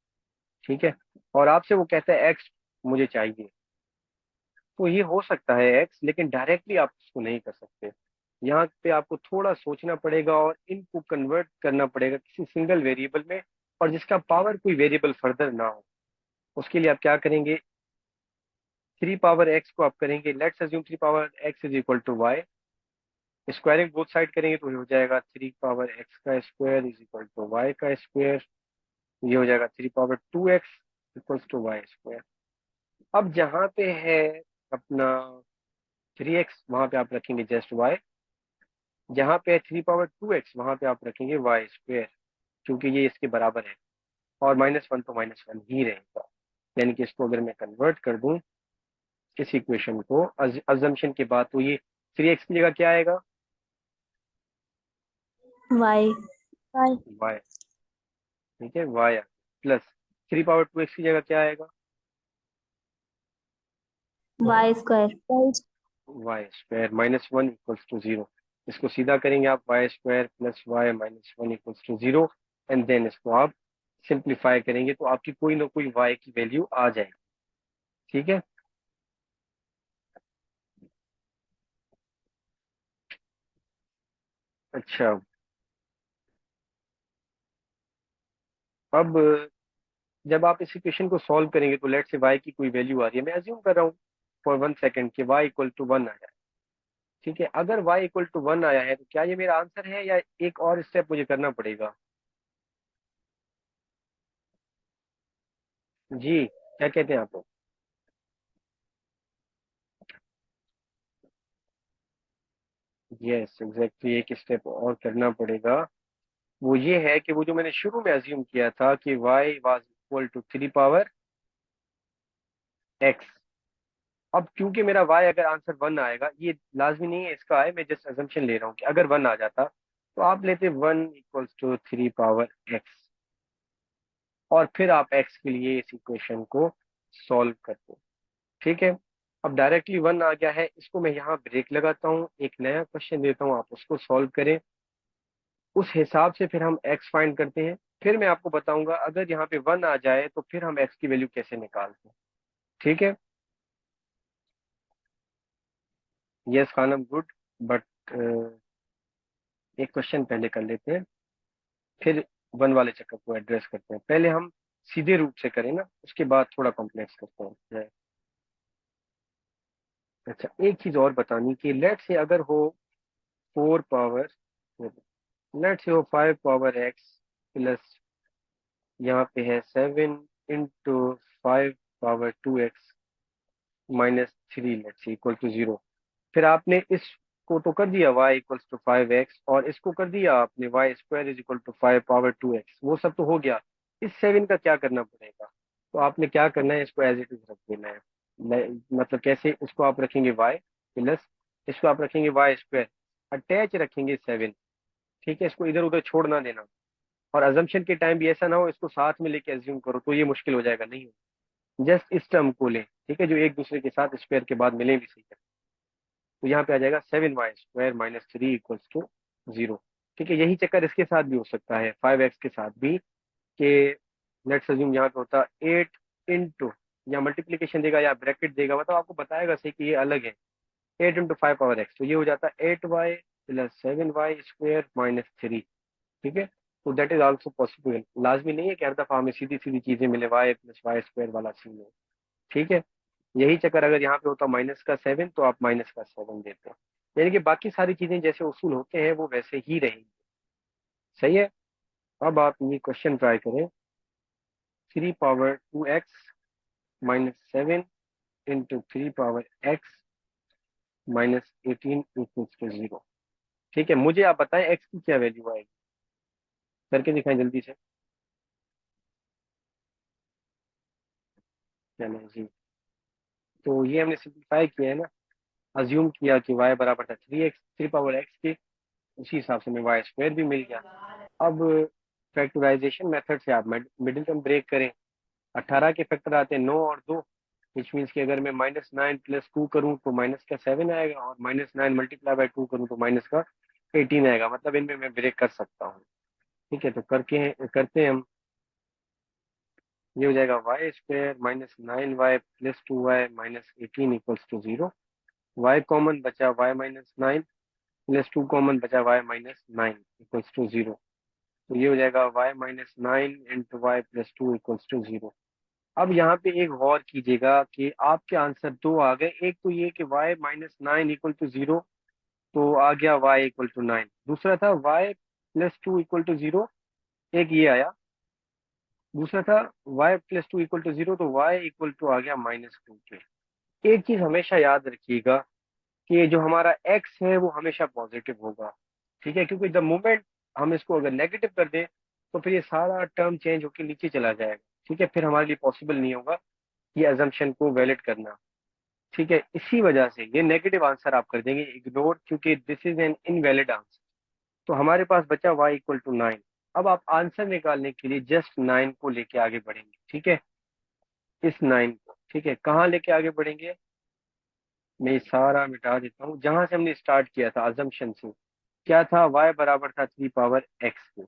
ठीक है, और आपसे वो कहता है एक्स मुझे चाहिए, तो ये हो सकता है एक्स, लेकिन डायरेक्टली आप उसको नहीं कर सकते। यहाँ पे आपको थोड़ा सोचना पड़ेगा और इनको कन्वर्ट करना पड़ेगा किसी सिंगल वेरिएबल में, और जिसका पावर कोई वेरिएबल फर्दर ना हो। उसके लिए आप क्या करेंगे, थ्री पावर एक्स को आप करेंगे, let's assume three power x is equal to y, squaring both side करेंगे तो ये हो जाएगा थ्री पावर एक्स का square is equal to y का स्क्वायर, ये हो जाएगा three power two x equals to y square. अब जहाँ पे है अपना थ्री एक्स, वहां पे आप रखेंगे जस्ट वाई, जहाँ पे है थ्री पावर टू एक्स वहां पे आप रखेंगे वाई स्क्वायर, क्योंकि ये इसके बराबर है, और माइनस वन तो माइनस वन ही रहेगा। यानी कि इसको अगर मैं कन्वर्ट कर दूं इस इक्वेशन को अजम्पशन के बाद, तो ये थ्री एक्स की जगह क्या आएगा, वाई। वाई। वाई। ठीक है, y plus three power two x की जगह क्या आएगा, y square. Y square minus one equals to zero. इसको सीधा करेंगे आप, y square plus y minus one equals to zero, and then इसको आप सिंप्लीफाई करेंगे तो आपकी कोई ना कोई वाई की वैल्यू आ जाएगी। ठीक है, अच्छा। अब जब आप इस इक्वेशन को सॉल्व करेंगे तो लेट से वाई की कोई वैल्यू आ रही है, मैं अज्यूम कर रहा हूँ फॉर वन सेकेंड कि वाई इक्वल टू वन आया है। ठीक है, अगर वाई इक्वल टू वन आया है तो क्या ये मेरा आंसर है, या एक और स्टेप मुझे करना पड़ेगा? जी, क्या कहते हैं आप? यस एग्जैक्टली, एक स्टेप और करना पड़ेगा। वो ये है कि वो जो मैंने शुरू में अज्यूम किया था कि y was equal to three power x, अब क्योंकि मेरा वाई अगर आंसर वन आएगा, ये लाजमी नहीं है इसका आए, मैं जस्ट अजम्पशन ले रहा हूँ कि अगर वन आ जाता तो आप लेते one equals to three power x, और फिर आप एक्स के लिए इस इक्वेशन को सॉल्व करते हो। ठीक है, अब डायरेक्टली वन आ गया है, इसको मैं यहाँ ब्रेक लगाता हूँ, एक नया क्वेश्चन देता हूँ, आप उसको सॉल्व करें, उस हिसाब से फिर हम एक्स फाइंड करते हैं। फिर मैं आपको बताऊंगा अगर यहाँ पे वन आ जाए तो फिर हम एक्स की वैल्यू कैसे निकालते हैं। ठीक है, यस खानम गुड, बट एक क्वेश्चन पहले कर लेते हैं, फिर वन वाले चक्कर को एड्रेस करते हैं। पहले हम सीधे रूप से करें ना, उसके बाद थोड़ा कॉम्प्लेक्स करते हैं। अच्छा, एक चीज और बतानी कि लेट से अगर हो फोर पावर, लेट से हो फाइव पावर एक्स प्लस, यहाँ पे है seven into five power two x minus three, let say equal to zero. फिर आपने इसको तो कर दिया y equals to five x, और इसको कर दिया आपने y square is equal to five power two x, वो सब तो हो गया। इस सेवन का क्या करना पड़ेगा, तो आपने क्या करना है, इसको एज इट इज रख देना है। मतलब कैसे, इसको आप रखेंगे y प्लस, इसको आप रखेंगे वाई स्क्वायर, अटैच रखेंगे सेवन। ठीक है, इसको इधर उधर छोड़ ना देना, और अजम्पशन के टाइम भी ऐसा ना हो इसको साथ में लेके एज्यूम करो तो ये मुश्किल हो जाएगा, नहीं हो, जस्ट इस टर्म को लें, ठीक है, जो एक दूसरे के साथ स्क्वायर के बाद मिले भी सही है। तो यहाँ पे आ जाएगा seven y square minus three equals to zero. ठीक है, यही चक्कर इसके साथ भी हो सकता है, फाइव एक्स के साथ भी, कि लेट्स अज्यूम यहाँ पे होता एट इंटू, या मल्टीप्लीकेशन देगा या ब्रैकेट देगा, मतलब आपको बताएगा सही कि ये अलग है, eight into five power x, तो ये हो जाता है eight y plus seven y square minus three. ठीक है, तो दैट इज ऑल्सो पॉसिबल, लाजमी नहीं है कि हर दफा हमें सीधी सीधी चीजें मिले, वाई प्लस वाई स्क्वायर वाला सीन हो। ठीक है, यही चक्कर अगर यहाँ पे होता माइनस का सेवन तो आप माइनस का सेवन देते हैं, यानी कि बाकी सारी चीजें जैसे उसूल होते हैं वो वैसे ही रहेंगी। सही है, अब आप ये क्वेश्चन ट्राई करें, three power two x minus seven into three power x minus eighteen equals to zero. ठीक है, मुझे आप बताएं एक्स की क्या वैल्यू आएगी, करके दिखाएं जल्दी से। चलें जी, तो ये हमने सिंप्लीफाई किया है ना, अज्यूम किया कि y बराबर था three x, three power x के, उसी हिसाब से हमें वाई स्क्वायर भी मिल गया। अब फैक्टराइजेशन मेथड से आप मिडिल टर्म ब्रेक करें, 18 के फैक्टर आते हैं 9 और 2, विच मीन्स कि अगर मैं माइनस नाइन प्लस टू करूँ तो माइनस का सेवन आएगा, और minus nine multiply by two करूँ तो माइनस का एटीन आएगा, मतलब इनमें मैं ब्रेक कर सकता हूँ। ठीक है, तो करके करते हैं हम। ये हो जाएगा y square minus 9y plus 2y minus 18 equals to 0। Y common बचा, वाई माइनस 9 प्लस 2 कॉमन बचा, वाई माइनस 9 इक्वल्स टू 0। तो ये हो जाएगा y minus 9 into y plus 2 equals to 0। अब यहाँ पे एक गौर कीजिएगा कि आपके आंसर दो आ गए। एक तो ये कि y माइनस 9 इक्वल टू 0, तो आ गया y इक्वल टू 9। दूसरा था y प्लस 2 इक्वल टू 0, एक ये आया। दूसरा था y प्लस 2 इक्वल टू 0, तो y इक्वल टू आ गया -2 के। एक चीज हमेशा याद रखिएगा कि जो हमारा x है वो हमेशा पॉजिटिव होगा, ठीक है, क्योंकि द मोमेंट हम इसको अगर नेगेटिव कर दें तो फिर ये सारा टर्म चेंज होकर नीचे चला जाएगा, ठीक है, फिर हमारे लिए पॉसिबल नहीं होगा ये अजम्पशन को वैलिड करना, ठीक है। इसी वजह से ये नेगेटिव आंसर आप कर देंगे इग्नोर, क्योंकि this is an invalid answer. तो हमारे पास बचा y इक्वल टू 9। अब आप आंसर निकालने के लिए जस्ट 9 को लेके आगे बढ़ेंगे, ठीक है, इस 9 को, ठीक है, कहाँ लेके आगे बढ़ेंगे, मैं ये सारा मिटा देता हूँ। जहां से हमने स्टार्ट किया था अजम्पशन से, क्या था, y बराबर था 3 पावर x को।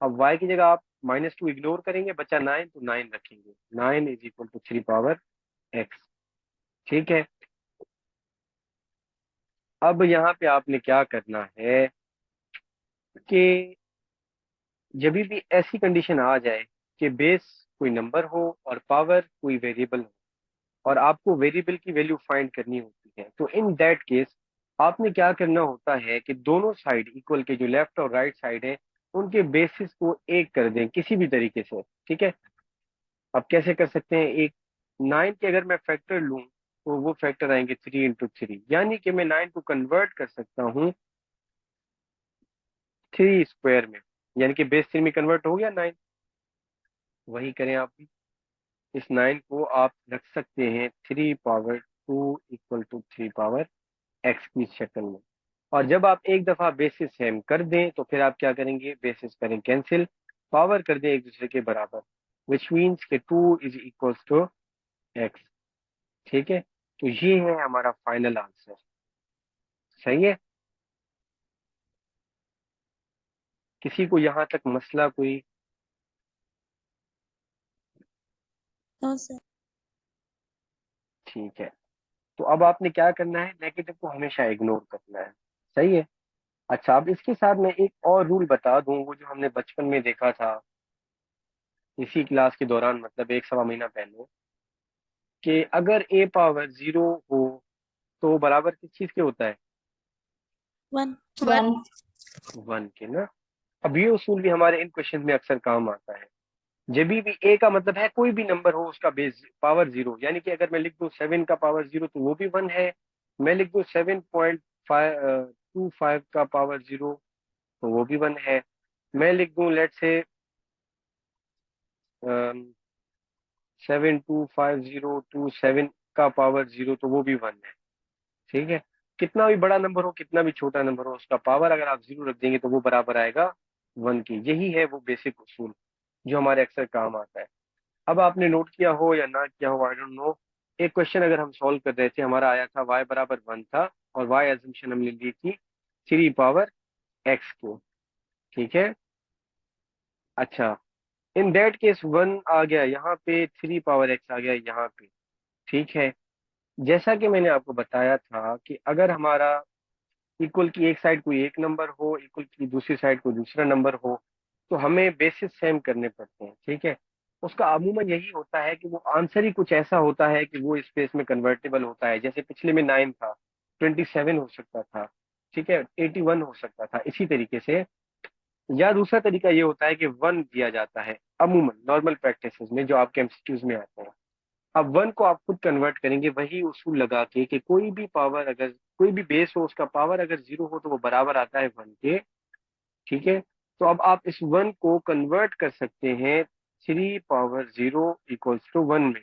अब y की जगह आप -2 इग्नोर करेंगे, बचा 9, तो 9 रखेंगे, 9 is equal to 3 power x, ठीक है। अब यहाँ पे आपने क्या करना है कि जब भी ऐसी कंडीशन आ जाए कि बेस कोई नंबर हो और पावर कोई वेरिएबल हो और आपको वेरिएबल की वैल्यू फाइंड करनी होती है, तो इन दैट केस आपने क्या करना होता है कि दोनों साइड इक्वल के, जो लेफ्ट और राइट साइड है, उनके बेसिस को एक कर दें किसी भी तरीके से, ठीक है। अब कैसे कर सकते हैं, एक 9 के अगर मैं फैक्टर लूं तो वो फैक्टर आएंगे 3 into 3, यानी कि मैं 9 को कन्वर्ट कर सकता हूँ 3 स्क्वायर में, यानी कि बेस 3 में कन्वर्ट हो गया 9। वही करें आप भी, इस 9 को आप रख सकते हैं 3 power 2 equal to 3 power x की शक्ल में। और जब आप एक दफा बेसिस सेम कर दें तो फिर आप क्या करेंगे, बेसिस करें कैंसिल, पावर कर दें एक दूसरे के बराबर, विच मीन्स के 2 इज इक्वल्स टू x, ठीक है। तो ये है हमारा फाइनल आंसर, सही है। किसी को यहाँ तक मसला कोई, नो सर। ठीक है। तो अब आपने क्या करना है, नेगेटिव को हमेशा इग्नोर करना है, सही है। अच्छा, अब इसके साथ मैं एक और रूल बता दूं, वो जो हमने बचपन में देखा था इसी क्लास के दौरान, मतलब एक सवा महीना पहले, कि अगर a पावर 0 हो तो बराबर किस चीज के होता है, वन। वन। 1 के ना। अब ये उसूल भी हमारे इन क्वेश्चन में अक्सर काम आता है। जब भी a का मतलब है कोई भी नंबर हो उसका बेस पावर 0, यानी कि अगर मैं लिख दूं 7 का पावर 0 तो वो भी 1 है। मैं लिख दूं 7.25 का पावर 0 तो वो भी 1 है। मैं लिख दूं लेट से 72502 का पावर 0 तो वो भी 1 है, ठीक है। कितना भी बड़ा नंबर हो कितना भी छोटा नंबर हो, उसका पावर अगर आप 0 रख देंगे तो वो बराबर आएगा 1 की। यही है वो बेसिक उसूल जो हमारे अक्सर काम आता है। अब आपने नोट किया हो या ना किया हो, आई डोंट नो। एक क्वेश्चन अगर हम सॉल्व कर रहे थे, हमारा आया था y बराबर 1 था और y एजम्पशन हमने ली थी 3 पावर x को, ठीक है। अच्छा, इन दैट केस 1 आ गया यहाँ पे, 3 पावर x आ गया यहाँ पे, ठीक है। जैसा कि मैंने आपको बताया था कि अगर हमारा इक्वल की एक साइड कोई एक नंबर हो, इक्वल की दूसरी साइड कोई दूसरा नंबर हो, तो हमें बेसिस सेम करने पड़ते हैं, ठीक है। उसका अमूमन यही होता है कि वो आंसर ही कुछ ऐसा होता है कि वो स्पेस में कन्वर्टेबल होता है। जैसे पिछले में 9 था, 27 हो सकता था, ठीक है, 81 हो सकता था, इसी तरीके से। या दूसरा तरीका ये होता है कि 1 दिया जाता है अमूमन नॉर्मल प्रैक्टिसेस में जो आपके एमसीक्यूज में आते हैं। अब 1 को आप खुद कन्वर्ट करेंगे वही उसूल लगा के कि कोई भी पावर अगर कोई भी बेस हो उसका पावर अगर 0 हो तो वो बराबर आता है 1 के, ठीक है। तो अब आप इस 1 को कन्वर्ट कर सकते हैं 3 पावर 0 इक्वल्स टू 1 में,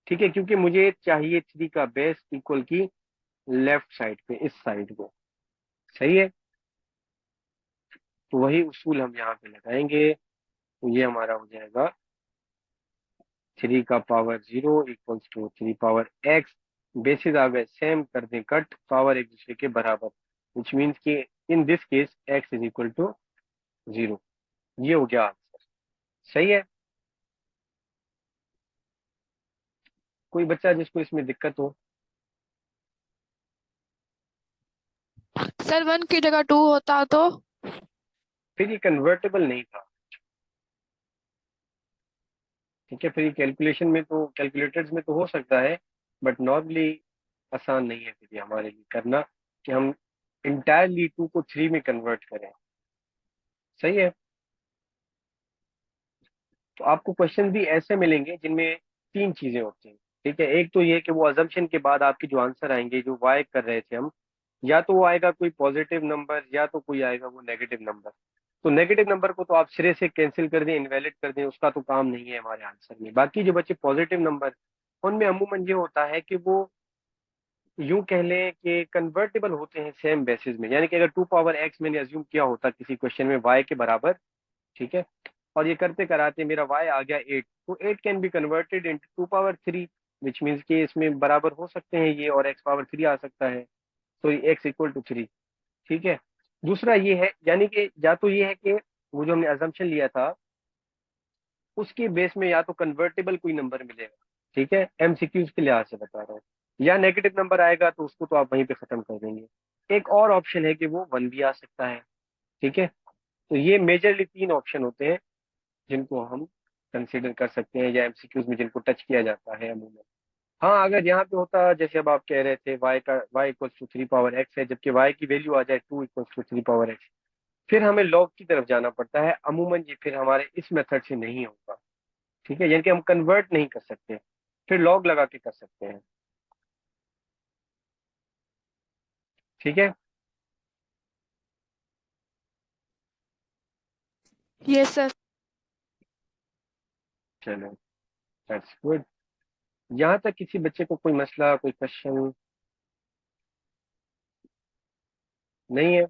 ठीक है, क्योंकि मुझे चाहिए 3 का बेस इक्वल की लेफ्ट साइड पे, इस साइड को, सही है। तो वही उसूल हम यहाँ पे लगाएंगे, तो ये हमारा हो जाएगा 3 का power 0 equals to 3 power x। Basis आ गए सेम, कर दें कट, पावर एक दूसरे के बराबर, विच मीन्स कि in this case x is equal to 0। ये हो गया आंसर, सही है। कोई बच्चा जिसको इसमें दिक्कत हो। सर 1 की जगह 2 होता तो? फिर ये कन्वर्टेबल नहीं था। ठीक है, फिर ये कैलकुलेशन में तो, कैलकुलेटर्स में तो हो सकता है, बट नॉर्मली आसान नहीं है फिर ये हमारे लिए करना, कि हम इंटायरली 2 को 3 में कन्वर्ट करें। सही है। तो आपको क्वेश्चन भी ऐसे मिलेंगे जिनमें 3 चीजें होती हैं। ठीक है, एक तो ये कि वो अजम्पशन के बाद आपके जो आंसर आएंगे, जो वाई कर रहे थे हम, या तो वो आएगा कोई पॉजिटिव नंबर, या तो कोई आएगा वो नेगेटिव नंबर। तो नेगेटिव नंबर को तो आप सिरे से कैंसिल कर दें, इनवैलिड कर दें, उसका तो काम नहीं है हमारे आंसर में। बाकी जो बचे पॉजिटिव नंबर, उनमें अमूमन ये होता है कि वो यूं कह लें कि कन्वर्टेबल होते हैं सेम बेसिस में। यानी कि अगर 2 पावर एक्स मैंने अज्यूम किया होता किसी क्वेश्चन में वाई के बराबर, ठीक है, और ये करते कराते मेरा वाई आ गया 8, तो 8 can be converted into 2 power 3, which means कि इसमें बराबर हो सकते हैं ये, और x पावर 3 आ सकता है। तो x इक्वल टू 3। ठीक है। दूसरा ये है, यानी कि या तो ये है कि वो जो हमने अजम्पशन लिया था उसके बेस में या तो कन्वर्टेबल कोई नंबर मिलेगा, ठीक है, एमसीक्यूज के लिहाज से बता रहा हूँ, या नेगेटिव नंबर आएगा तो उसको तो आप वहीं पे खत्म कर देंगे। एक और ऑप्शन है कि वो 1 भी आ सकता है। ठीक है। तो ये मेजरली 3 ऑप्शन होते हैं जिनको हम कंसीडर कर सकते हैं, या एमसीक्यूज में जिनको टच किया जाता है अमूमन। हाँ, अगर यहाँ पे होता जैसे अब आप कह रहे थे y equal to 3 power x है, जबकि y की वैल्यू आ जाए 2 इक्वल टू 3 पावर x, फिर हमें लॉग की तरफ जाना पड़ता है। अमूमन ये फिर हमारे इस मेथड से नहीं होगा। ठीक है, यानी कि हम कन्वर्ट नहीं कर सकते, फिर लॉग लगा के कर सकते हैं। ठीक है। Yes sir. चलो, दैट्स गुड। यहाँ तक किसी बच्चे को कोई मसला, कोई क्वेश्चन नहीं है?